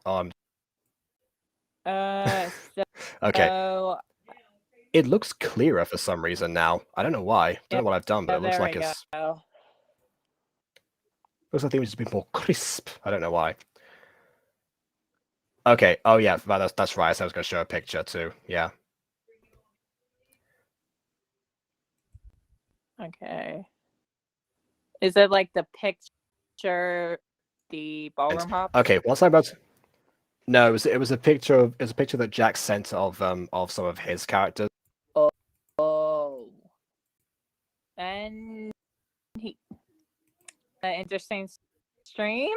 Okay. It looks clearer for some reason now. I don't know why. Don't know what I've done, but it looks like it's. Looks like things just be more crisp. I don't know why. Okay. Oh yeah, that's right. So I was going to show a picture too. Yeah. Okay. Is it like the picture, the ballroom hop? Okay. Once I'm about. No, it was a picture of that Jack sent of some of his characters. Oh. And he an interesting stream.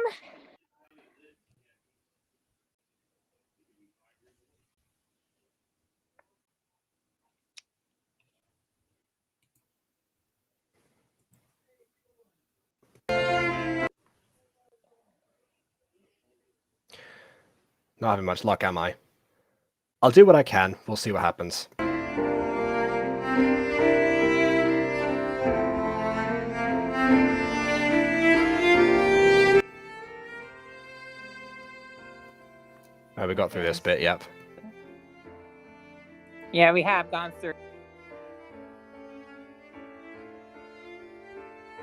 Not having much luck, am I? I'll do what I can. We'll see what happens. Oh, we got through this bit, yep. Yeah, we have gone through.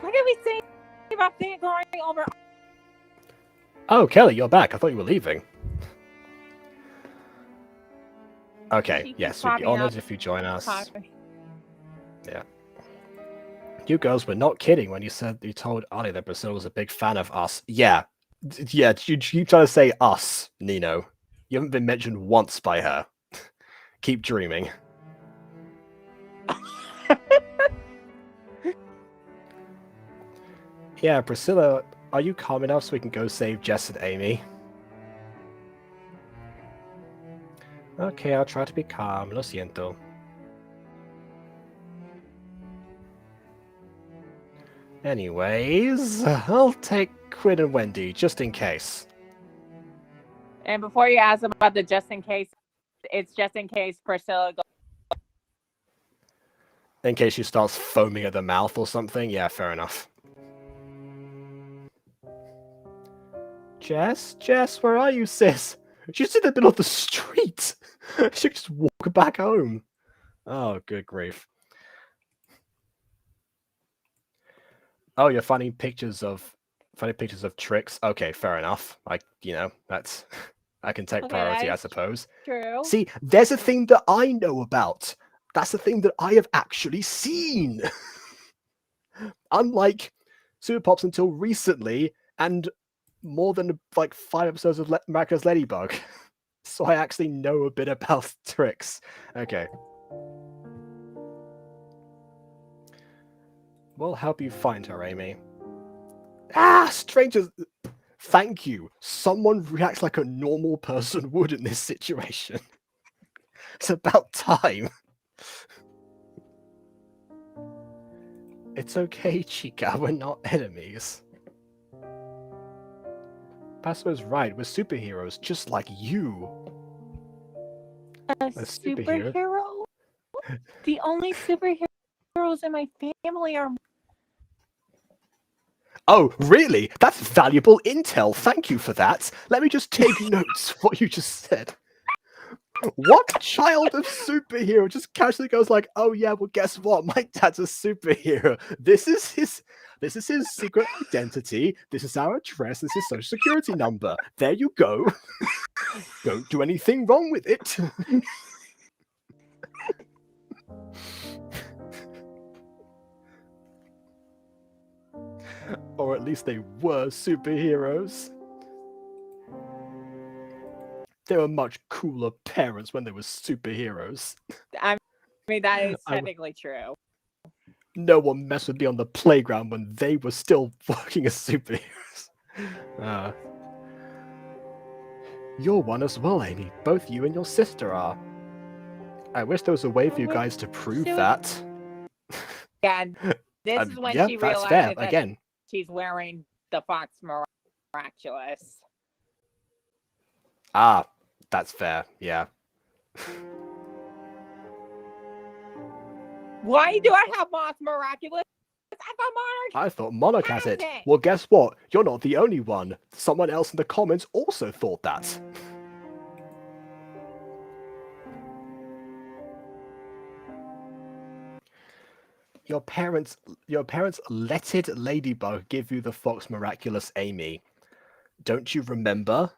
What did we say about going over? Oh, Kelly, you're back. I thought you were leaving. Okay, yes, we'd be honored if you join us. Yeah. You girls were not kidding when you said you told Ali that Priscilla was a big fan of us. Yeah. Yeah, you keep trying to say us, Nino. You haven't been mentioned once by her. Keep dreaming. Yeah, Priscilla, are you calm enough so we can go save Jess and Amy? Okay, I'll try to be calm. Lo siento. Anyways, I'll take Quinn and Wendy, just in case. And before you ask about the just in case, it's just in case Priscilla goes. In case she starts foaming at the mouth or something? Yeah, fair enough. Jess, where are you, sis? She's in the middle of the street. She could just walk back home. Oh, good grief. Oh, you're finding pictures of tricks. Okay, fair enough. That's I can take priority, I suppose. True. See, there's a thing that I know about. That's the thing that I have actually seen. Unlike Super Pops until recently, and more than like 5 episodes of Miraculous Ladybug. So I actually know a bit about tricks. Okay. We'll help you find her, Amy. Ah, strangers! Thank you. Someone reacts like a normal person would in this situation. It's about time. It's okay, Chica. We're not enemies. Pasco's right. We're superheroes, just like you. A superhero? The only superheroes in my family are... Oh, really? That's valuable intel. Thank you for that. Let me just take notes of what you just said. What child of superhero just casually goes like, oh yeah, well guess what? My dad's a superhero. This is his secret identity. This is our address. This is his social security number. There you go. Don't do anything wrong with it. Or at least they were superheroes. They were much cooler parents when they were superheroes. I mean, that is technically true. No one messed with me on the playground when they were still working as superheroes. You're one as well, Amy. Both you and your sister are. I wish there was a way for you guys to prove that. Yeah, this is when she realized that again. She's wearing the Fox Miraculous. Ah, that's fair, yeah. Why do I have Fox Miraculous? I thought Monarch has it. Well, guess what? You're not the only one. Someone else in the comments also thought that. Your parents letted Ladybug give you the Fox Miraculous, Amy. Don't you remember?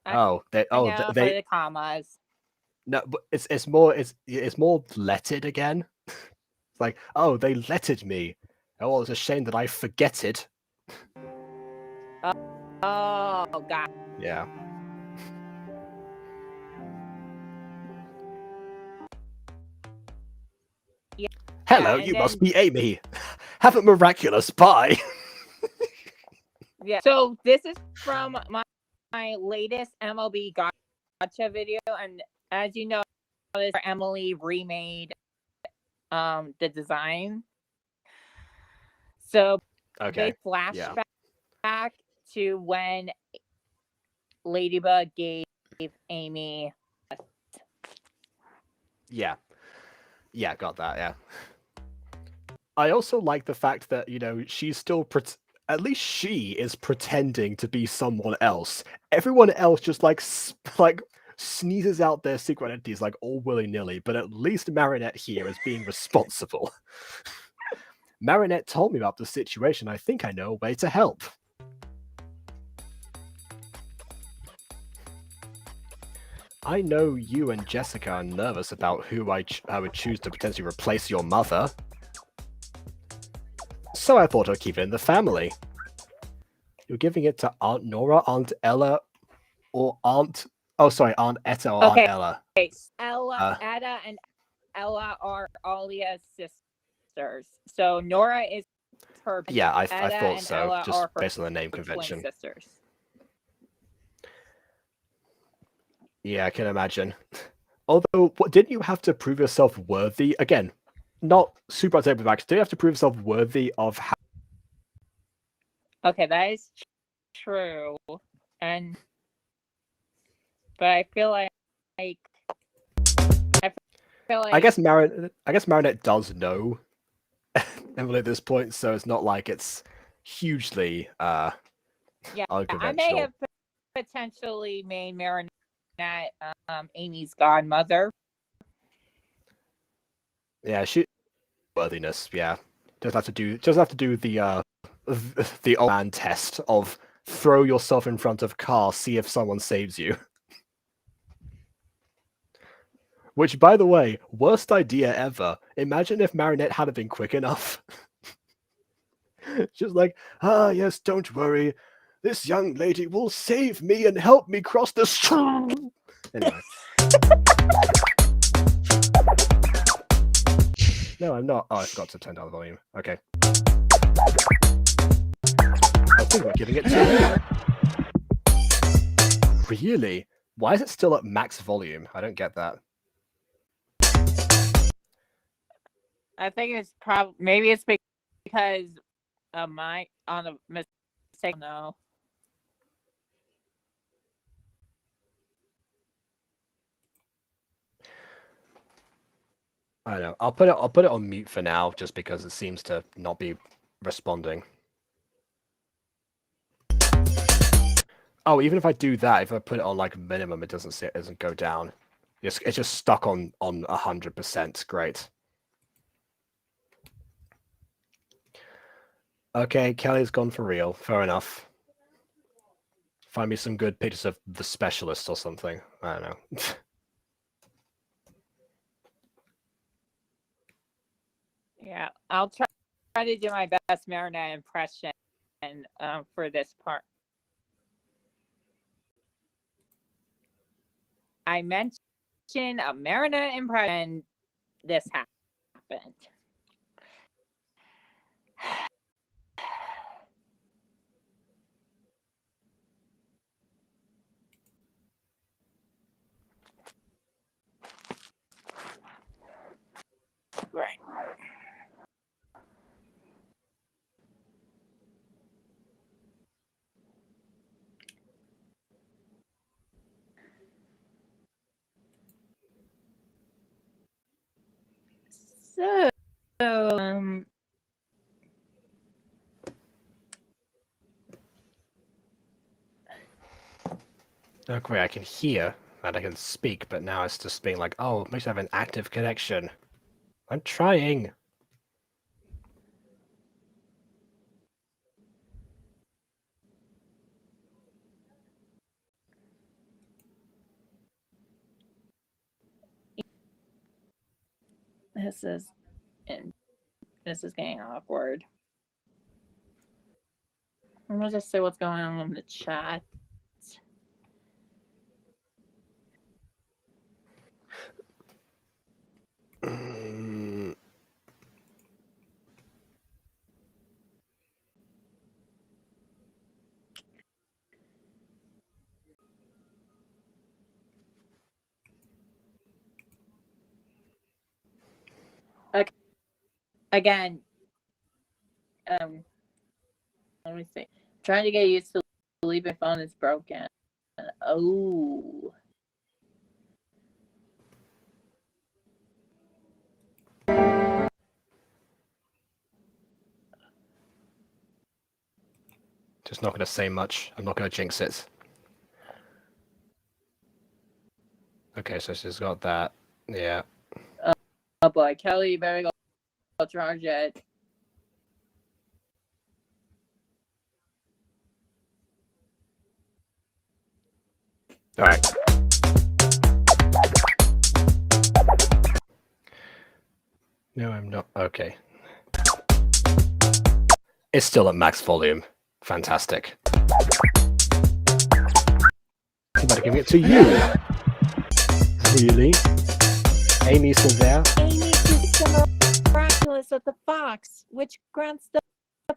They the commas. No, but it's more letted again. It's like, oh, they letted me. Oh, well, it's a shame that I forget it. Oh, God. Yeah. Yeah. Hello, And you then, must be Amy. Have a miraculous bye. yeah. So this is from my latest MLB Gacha video, and as you know, Emily remade the design. So Okay. they flash Yeah. back to when Ladybug gave Amy. Yeah. Yeah, got that, yeah. I also like the fact that, she's still at least she is pretending to be someone else. Everyone else just like sneezes out their secret identities like all willy-nilly, but at least Marinette here is being responsible. Marinette told me about the situation. I think I know a way to help. I know you and Jessica are nervous about who I would choose to potentially replace your mother. So I thought I'd keep it in the family. You're giving it to Aunt Nora, Aunt Ella, or Aunt... Oh, sorry, Aunt Etta or Okay. Aunt Ella. Etta and Ella are Alia's sisters. So Nora is her... Yeah, I Etta thought and so, Ella just are her based on the name twin convention. sisters. Yeah, I can imagine. Although, didn't you have to prove yourself worthy? Again, not super on table back. Did you have to prove yourself worthy of how... Okay, that is true. But I feel like I guess Marinette does know Emily at this point, so it's not like it's hugely unconventional. I may have potentially made Marinette Amy's godmother. Yeah, she worthiness. Yeah, just have to do the old man test of throw yourself in front of car, see if someone saves you. Which, by the way, worst idea ever. Imagine if Marinette hadn't been quick enough. She's like, yes, don't worry. This young lady will save me and help me cross the street. Anyway. No, I'm not. Oh, I forgot to turn down the volume. Okay. I think we're giving it to you. Really? Why is it still at max volume? I don't get that. I think it's maybe it's because of my on a mistake. No. I don't know. I'll put it on mute for now, just because it seems to not be responding. Oh, even if I do that, if I put it on like minimum, it doesn't go down. It's just stuck on 100%. Great. Okay, Kelly's gone for real. Fair enough. Find me some good pictures of The Specialist or something. I don't know. Yeah, I'll try to do my best Marinette impression for this part. I mentioned a Marinette impression. This happened. Right. So, Okay, I can hear and I can speak, but now it's just being like, oh, it makes me have an active connection. I'm trying. this is getting awkward. I'm gonna just say what's going on in the chat. Okay. Again, let me see. I'm trying to get used to leaving phone is broken. Oh. Just not going to say much. I'm not going to jinx it. Okay, so she's got that. Yeah. Oh boy, Kelly, you better go charge it. All right. No, I'm not. Okay. It's still at max volume. Fantastic. I'm about to give it to you. Really? Amy still there? Amy is the miraculous of the fox, which grants the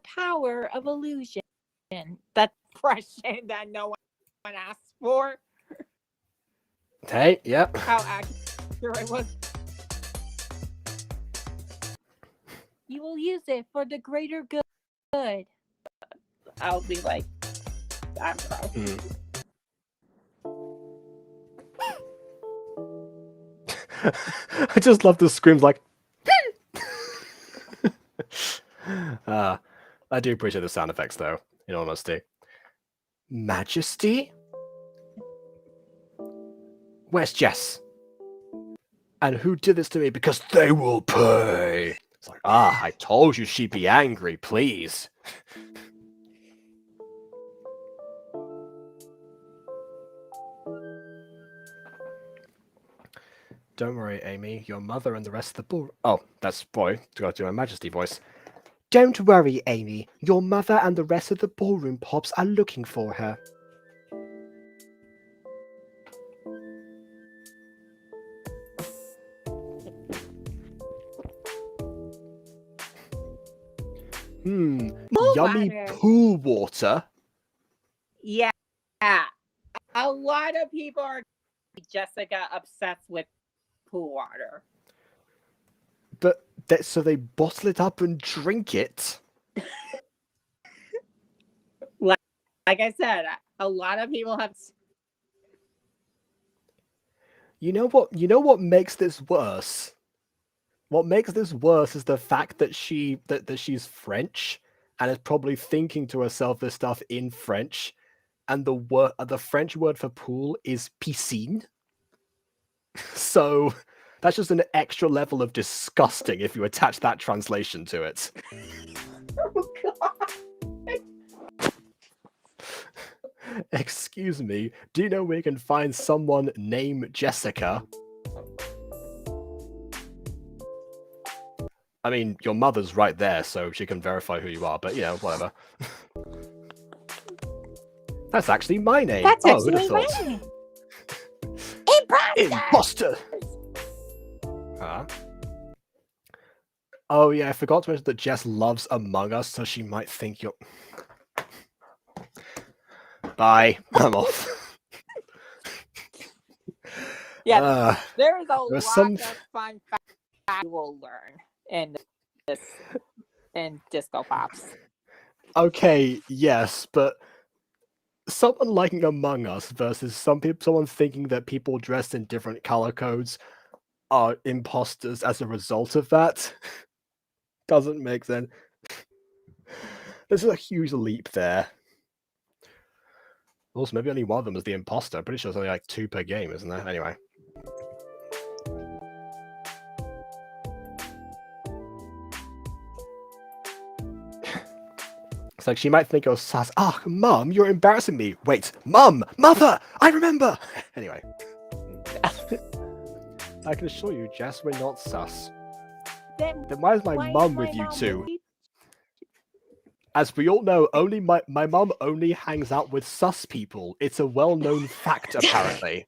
power of illusion. That question that no one asked for. Hey, yep. How accurate was. You will use it for the greater good. I'll be like, I don't know. I just love the screams like. I do appreciate the sound effects, though, in honesty. Majesty? Where's Jess? And who did this to me? Because they will pay. It's like, I told you she'd be angry, please. Don't worry, Amy. Your mother and the rest of the ball. Oh, that's boy. Got to do my Majesty voice. Don't worry, Amy. Your mother and the rest of the ballroom pops are looking for her. Yummy water. pool water. Yeah. A lot of people are Jessica obsessed with pool water. But so they bottle it up and drink it. Like I said, a lot of people have. You know what makes this worse? What makes this worse is the fact that she's French and is probably thinking to herself this stuff in French, and the French word for pool is piscine. So that's just an extra level of disgusting if you attach that translation to it. Oh God. Excuse me, do you know where you can find someone named Jessica? I mean, your mother's right there, so she can verify who you are, but yeah, whatever. That's actually my name. That's who'd have actually thought? my name. Imposter! Huh? Oh yeah, I forgot to mention that Jess loves Among Us, so she might think you're... Bye. I'm off. Yeah, there is a lot some... of fun facts you will learn in Disco Pops. Okay, yes, but someone liking Among Us versus someone thinking that people dressed in different color codes are imposters as a result of that doesn't make sense. There's a huge leap there. Also, maybe only one of them is the imposter. I'm pretty sure there's only like 2 per game, isn't there? Anyway. It's like she might think you're sus. Ah, Mum, you're embarrassing me. Wait, Mum, Mother, I remember. Anyway. I can assure you, Jess, we're not sus. Then why is my mum with you two? As we all know, only my mum only hangs out with sus people. It's a well-known fact, apparently.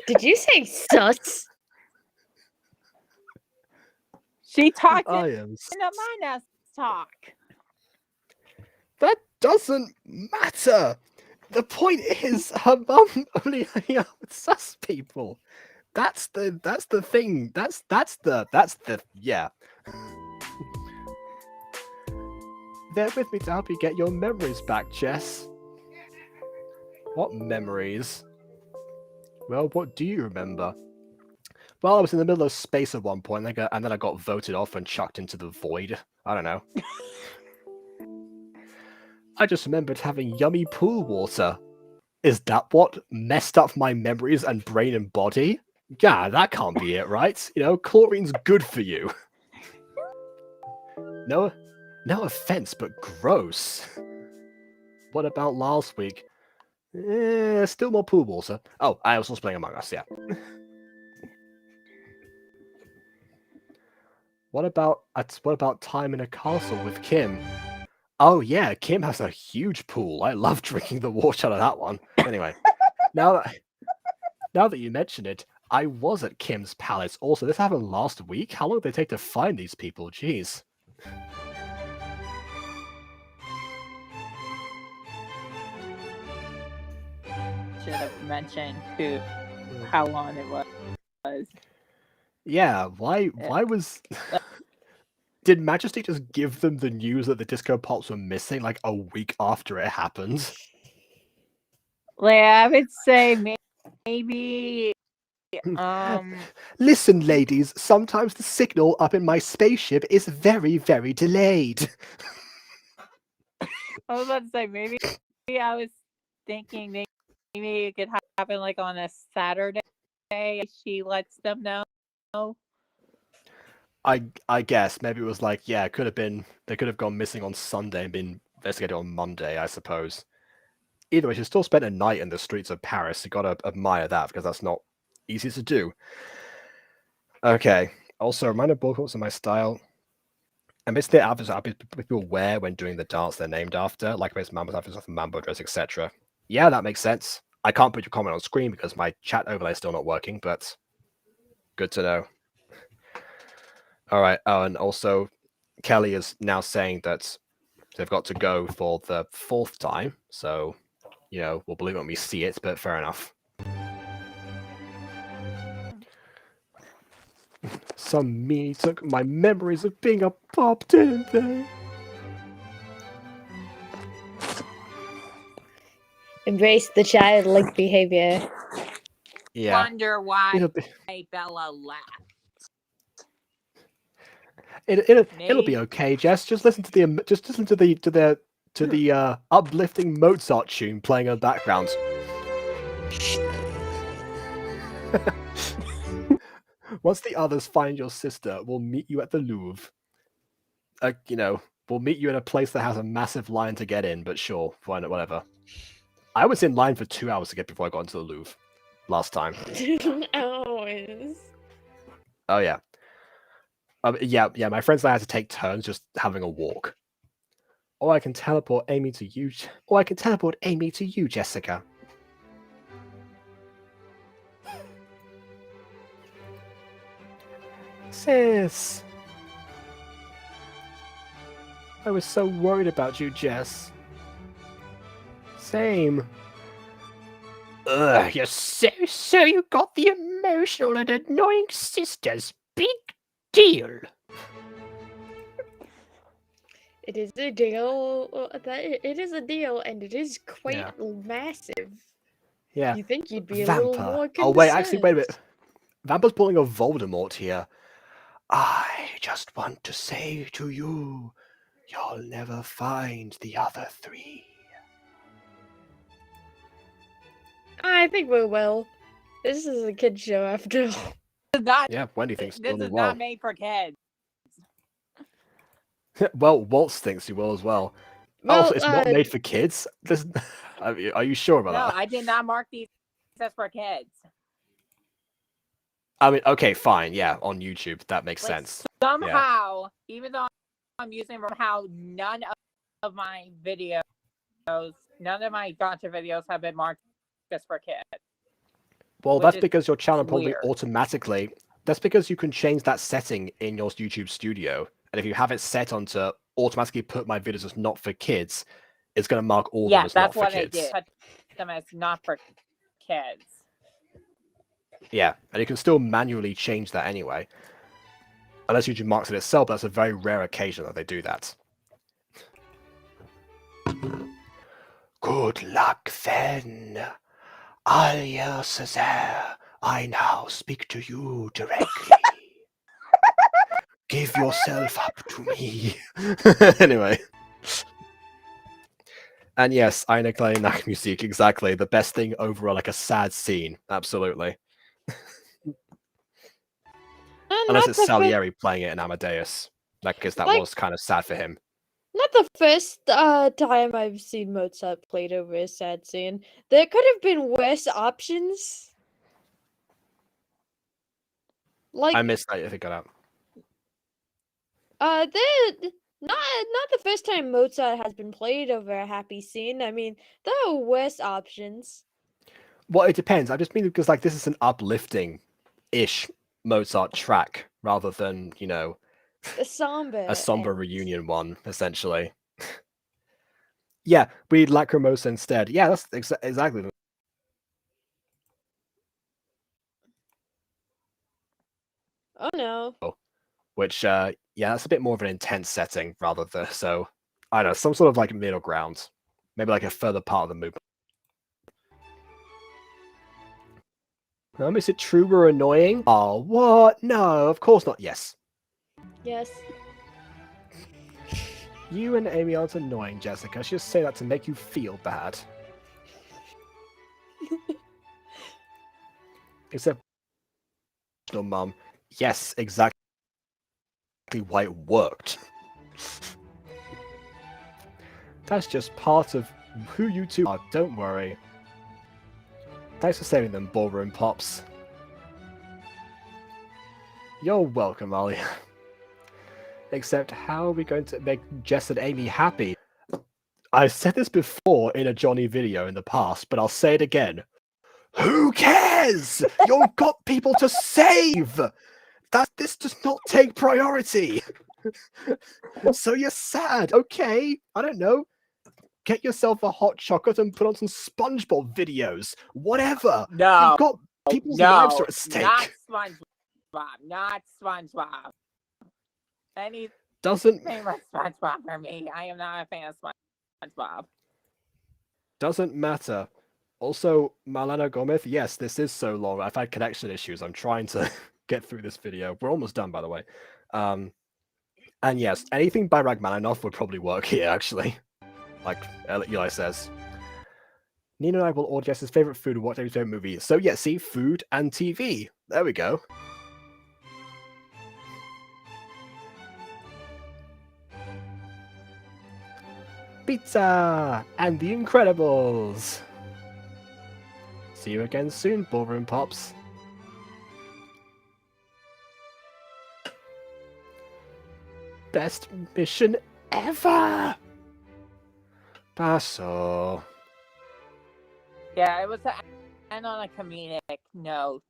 Did you say sus? She talked I in am. a minus talk. That doesn't matter. The point is, her mum only hangs out with sus people. That's the thing. That's the yeah. Bear with me to help you get your memories back, Jess. What memories? Well, what do you remember? Well, I was in the middle of space at one point, and then I got voted off and chucked into the void. I don't know. I just remembered having yummy pool water. Is that what messed up my memories and brain and body? Yeah, that can't be it, right? You know, chlorine's good for you. No offense, but gross. What about last week? Still more pool water. Oh, I was also playing Among Us, yeah. What about time in a castle with Kim? Oh yeah, Kim has a huge pool. I love drinking the water out of that one. Anyway, now that you mention it, I was at Kim's palace. Also, this happened last week. How long did they take to find these people? Jeez. Should have mentioned how long it was. Yeah, why was... Did Majesty just give them the news that the disco pops were missing like a week after it happened? Like, I would say maybe Listen, ladies, sometimes the signal up in my spaceship is very, very delayed. I was about to say maybe I was thinking maybe it could happen like on a Saturday. She lets them know. I guess maybe it was like, yeah, it could have been, they could have gone missing on Sunday and been investigated on Monday, I suppose. Either way, she still spent a night in the streets of Paris. You gotta admire that because that's not easy to do. Okay. Also, reminder bullhorns in my style. And basically, the outfits people wear when doing the dance they're named after, like based Mambo's outfits off the Mambo dress, etc. Yeah, that makes sense. I can't put your comment on screen because my chat overlay is still not working, but good to know. All right. Oh, and also, Kelly is now saying that they've got to go for the 4th time. So, you know, we'll believe it when we see it, but fair enough. Some me took my memories of being a pop, didn't they? Embrace the childlike behavior. Yeah. Wonder why Bella laughed. It'll be okay, Jess. Just listen to the uplifting Mozart tune playing in the background. Once the others find your sister, we'll meet you at the Louvre. You know, we'll meet you in a place that has a massive line to get in, but sure, whatever. I was in line for 2 hours to get before I got into the Louvre last time. Always. Oh yeah. Yeah, my friends and I had to take turns just having a walk. Or I can teleport Amy to you. Or I can teleport Amy to you, Jessica. Sis. I was so worried about you, Jess. Same. Ugh, you're so you got the emotional and annoying sisters. Big deal. It is a deal. It is a deal, and it is quite massive. Yeah. You think you'd be a little more concerned. Oh wait, actually, wait a minute. Vampire's pulling a Voldemort here. I just want to say to you, you'll never find the other 3. I think we will. This is a kid show after all. Yeah, Wendy thinks this is not made for kids. Well, Waltz thinks he will as well. Well, so it's not made for kids? Are you sure about that? No, I did not mark these as for kids. I mean, okay, fine, yeah, on YouTube, that makes sense. Somehow, even though I'm using from how none of my videos, none of my Gacha videos have been marked just for kids. Well, Which that's is because your channel probably weird. automatically. That's because you can change that setting in your YouTube studio, and if you have it set on to automatically put my videos as not for kids, it's going to mark all of them Yeah, as not that's for what I kids. did. Put them as not for kids. Yeah, and you can still manually change that anyway. Unless YouTube marks it itself, but that's a very rare occasion that they do that. Good luck then. Alia Cesare, I now speak to you directly. Give yourself up to me. Anyway. And yes, Eine kleine Nachtmusik, exactly. The best thing overall, like a sad scene. Absolutely. Unless it's Salieri playing it in Amadeus. Because that was kind of sad for him. Not the first time I've seen Mozart played over a sad scene. There could have been worse options. Like I missed that if it got out. not the first time Mozart has been played over a happy scene. I mean, there are worse options. Well, it depends. I just mean because like this is an uplifting-ish Mozart track rather than, you know, A somber a reunion one, essentially. Yeah, we Lacrimosa instead. Yeah, that's exactly. Oh no. Which, yeah, that's a bit more of an intense setting rather than, so, I don't know, some sort of like middle ground. Maybe like a further part of the movement. Is it true we're annoying? Oh, what? No, of course not. Yes. Yes. You and Amy aren't annoying, Jessica. I just say that to make you feel bad. Except, no, Mum. Yes, exactly why it worked. That's just part of who you two are. Don't worry. Thanks for saving them, Ballroom Pops. You're welcome, Alia. Except, how are we going to make Jess and Amy happy? I've said this before in a Jonny video in the past, but I'll say it again. Who cares? You've got people to save! This does not take priority! So you're sad, okay? I don't know. Get yourself a hot chocolate and put on some SpongeBob videos. Whatever. No. You've got people's lives are at stake. Not SpongeBob. Not SpongeBob. Anything Doesn't but SpongeBob for me. I am not a fan of SpongeBob. Doesn't matter. Also, Malena Gomez, yes, this is so long. I've had connection issues. I'm trying to get through this video. We're almost done, by the way. And yes, anything by Rachmaninoff would probably work here, actually. Like Eli says. Nina and I will order Jess's favorite food and watch every favorite movie. So yeah, see, food and TV. There we go. Pizza and The Incredibles. See you again soon, Ballroom Pops. Best mission ever! Paso. Yeah, it was and on a comedic note.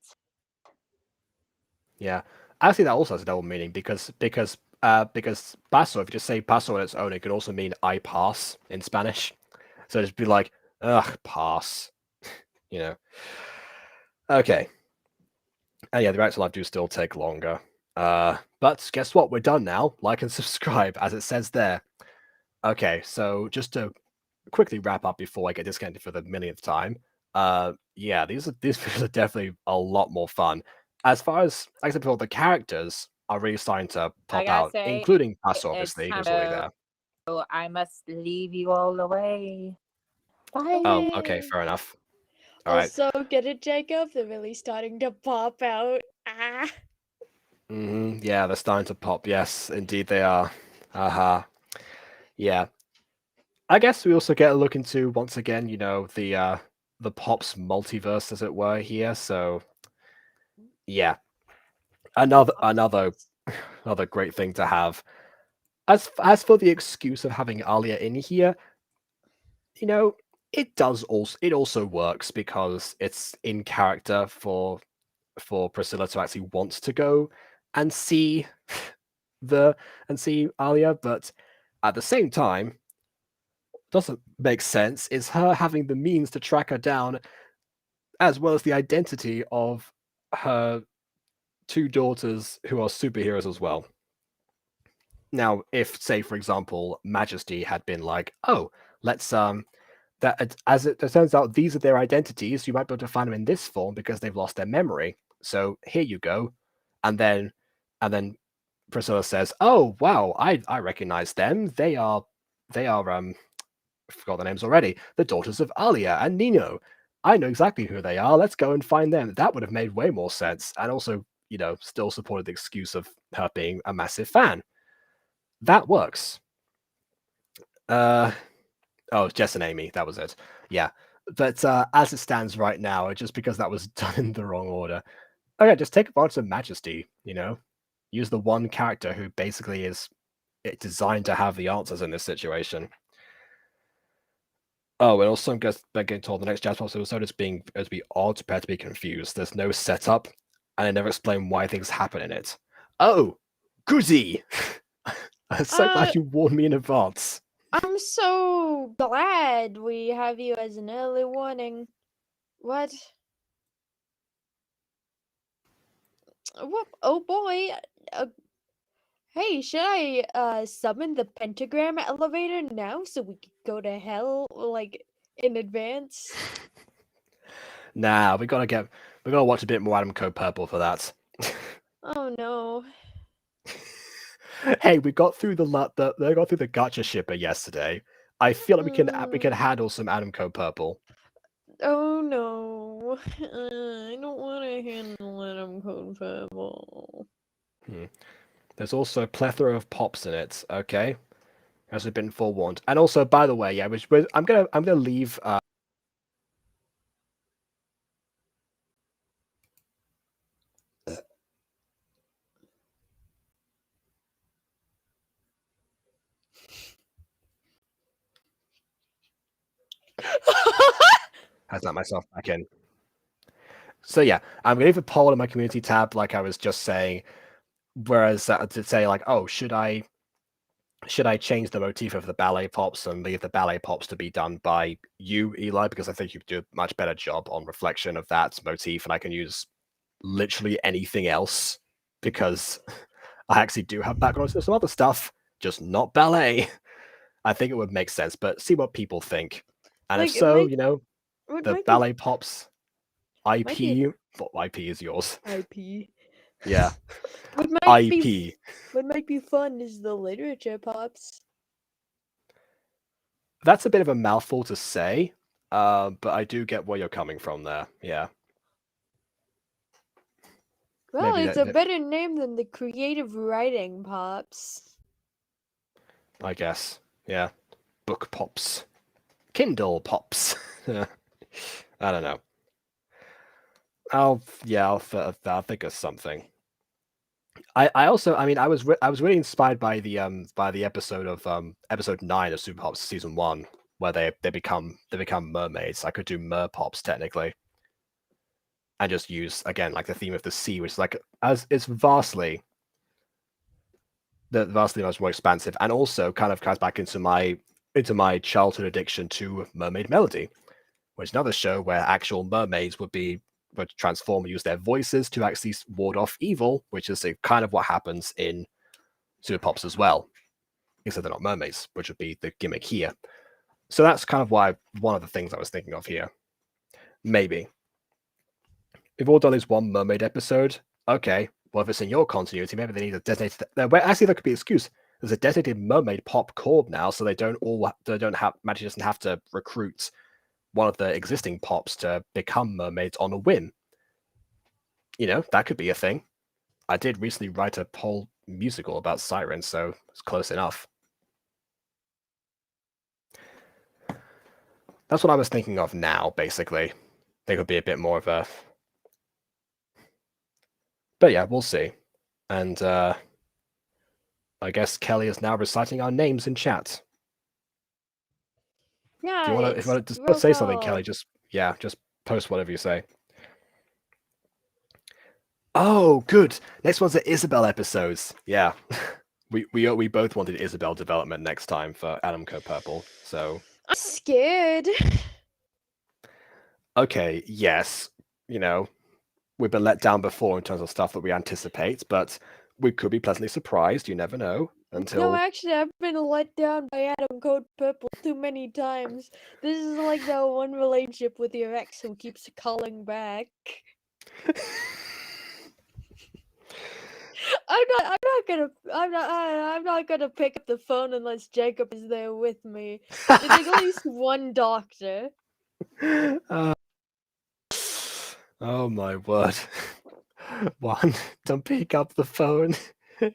Yeah, actually, that also has a double meaning because paso, if you just say paso on its own, it could also mean I pass in Spanish. So it'd be like, ugh, pass. You know. Okay. And yeah, the reactor live do still take longer. But guess what? We're done now. Like and subscribe, as it says there. Okay, so just to quickly wrap up before I get disconnected for the millionth time. Yeah, these videos are definitely a lot more fun. As far as, like I said before, the characters are really starting to pop out, including Paso, obviously, who's already there. So I must leave you all away. Bye. Oh, okay, fair enough. All right. Also, get it, Jacob? They're really starting to pop out. Ah. Yeah, they're starting to pop. Yes, indeed they are. Haha. Yeah. I guess we also get a look into, once again, you know, the Pops multiverse, as it were, here. So, yeah. Another great thing to have. as for the excuse of having Alia in here, it also works because it's in character for Priscilla to actually want to go and see Alia, but at the same time, doesn't make sense is her having the means to track her down, as well as the identity of her two daughters who are superheroes as well. Now, if, say, for example, Majesty had been like, oh, let's that as it turns out, these are their identities, you might be able to find them in this form because they've lost their memory. So here you go. And then Priscilla says, oh wow, I recognize them. They are I forgot the names already. The daughters of Alia and Nino. I know exactly who they are. Let's go and find them. That would have made way more sense. And also, still supported the excuse of her being a massive fan. That works. Oh, Jess and Amy, that was it. Yeah. But as it stands right now, just because that was done in the wrong order, okay, just take advantage of Majesty, Use the one character who basically is designed to have the answers in this situation. Oh, and also I'm getting told the next Jazz Pop episode is to be odd, prepared to be confused. There's no setup, and I never explain why things happen in it. Oh, goody! I'm so glad you warned me in advance. I'm so glad we have you as an early warning. What? What? Oh boy. Hey, should I summon the pentagram elevator now so we could go to hell like in advance? Nah, we gotta watch a bit more Adam Code Purple for that. Oh no. Hey, we got through the Gacha shipper yesterday. I feel like we can handle some Adam Code Purple. Oh no. I don't want to handle Adam Code Purple. There's also a plethora of pops in it, okay? As we've been forewarned. And also, by the way, yeah, I'm gonna leave has let myself back in. So yeah, I'm gonna leave a poll in my community tab, like I was just saying. Whereas to say like, oh, should I change the motif of the ballet pops and leave the ballet pops to be done by you, Eli, because I think you do a much better job on reflection of that motif, and I can use literally anything else because I actually do have backgrounds to some other stuff, just not ballet. I think it would make sense, but see what people think. And if so, the ballet pops IP, what IP is yours? IP. Yeah. What might be fun is the literature pops. That's a bit of a mouthful to say, but I do get where you're coming from there. Yeah. Well, it's a better name than the creative writing pops. I guess. Yeah. Book pops. Kindle pops. I don't know. I'll think of something. I also, I mean, I was really inspired by the episode of episode 9 of Super Pops season 1, where they become mermaids. I could do mer pops technically, and just use again like the theme of the sea, which is like it's vastly much more expansive, and also kind of comes back into my childhood addiction to Mermaid Melody, which is another show where actual mermaids would transform and use their voices to actually ward off evil, which is kind of what happens in Super Pops as well, except they're not mermaids, which would be the gimmick here. So that's kind of one of the things I was thinking of here. Maybe. We've all done this one mermaid episode. Okay, well, if it's in your continuity, maybe they need a designated... Actually, that could be an excuse. There's a designated mermaid pop corp now, so Magic doesn't have to recruit one of the existing pops to become mermaids on a whim. That could be a thing. I did recently write a whole musical about sirens, so it's close enough. That's what I was thinking of now, basically. They could be a bit more of a... But yeah, we'll see. And I guess Kelly is now reciting our names in chat. Yeah, Do you want to, if you want to say something, Kelly, just post whatever you say. Oh, good. Next one's the Isabel episodes. Yeah. We both wanted Isabel development next time for Adam Co. Purple, so I'm scared. okay, yes, we've been let down before in terms of stuff that we anticipate, but we could be pleasantly surprised. You never know until. No, actually, I've been let down by Adam Code Purple too many times. This is like the one relationship with your ex who keeps calling back. I'm not gonna pick up the phone unless Jacob is there with me. There's at least one doctor. Oh my word. One, don't pick up the phone.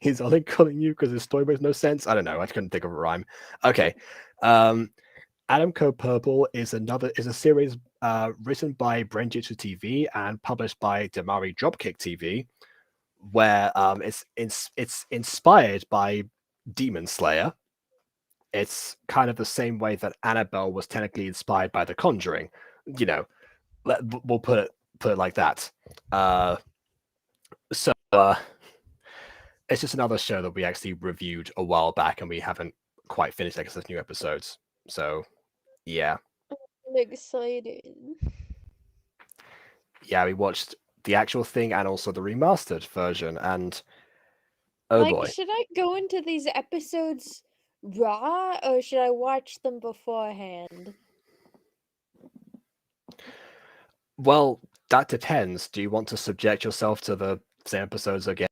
He's only calling you because his story makes no sense. I don't know. I couldn't think of a rhyme. Okay. Adam Co. Purple is a series written by Brenjitsu TV and published by Damari Dropkick TV, where it's inspired by Demon Slayer. It's kind of the same way that Annabelle was technically inspired by The Conjuring. We'll put it like that. So it's just another show that we actually reviewed a while back, and we haven't quite finished because there's new episodes. So yeah, I'm excited. yeah, we watched the actual thing and also the remastered version, and oh boy. Should I go into these episodes raw or should I watch them beforehand? Well, that depends. Do you want to subject yourself to the same episodes again?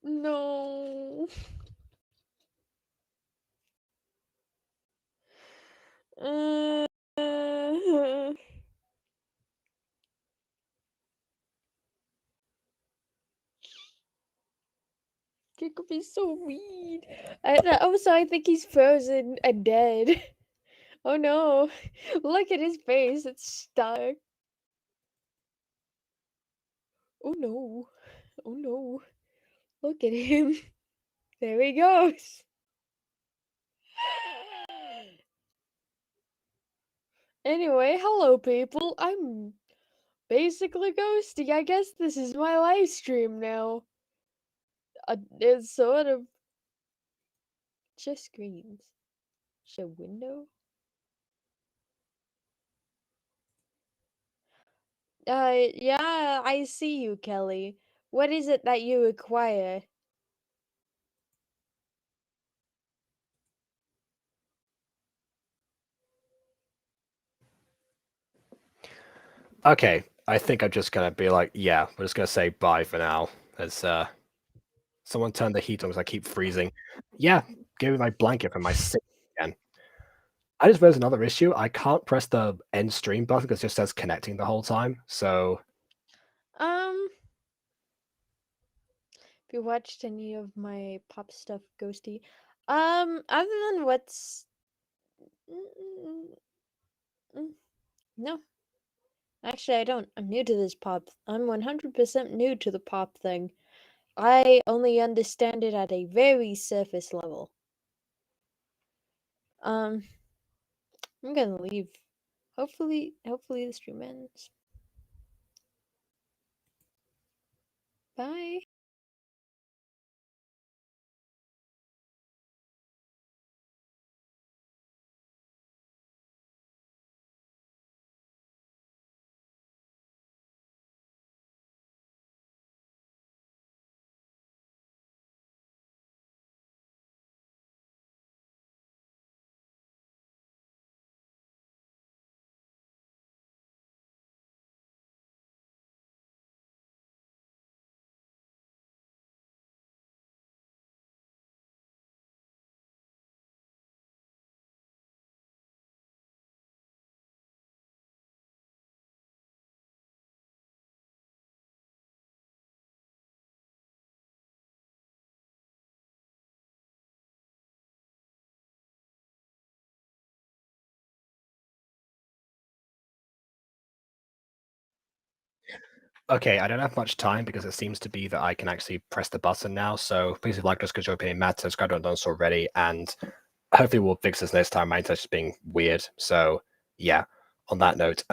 No. Jacob is so weird. I think he's frozen and dead. Oh no. Look at his face. It's stuck. Oh no. Oh no. Look at him. There he goes. Anyway, hello people. I'm basically Ghostie. I guess this is my live stream now. It's sort of share screens. Share window. Yeah, I see you, Kelly. What is it that you require? Okay, I think I'm just gonna be like, yeah, we're just gonna say bye for now. As someone turn the heat on because I keep freezing. Yeah, give me my blanket for my sick again. I just realized another issue. I can't press the end stream button because it just says connecting the whole time. So If you watched any of my pop stuff, Ghosty, other than what's no, actually, I don't. I'm new to this pop. I'm 100% new to the pop thing. I only understand it at a very surface level. I'm gonna leave. Hopefully the stream ends. Bye. Okay, I don't have much time because it seems to be that I can actually press the button now. So please, if you like us, could you open Matt, subscribe to us already, and hopefully we'll fix this next time. My internet's just being weird. So yeah, on that note.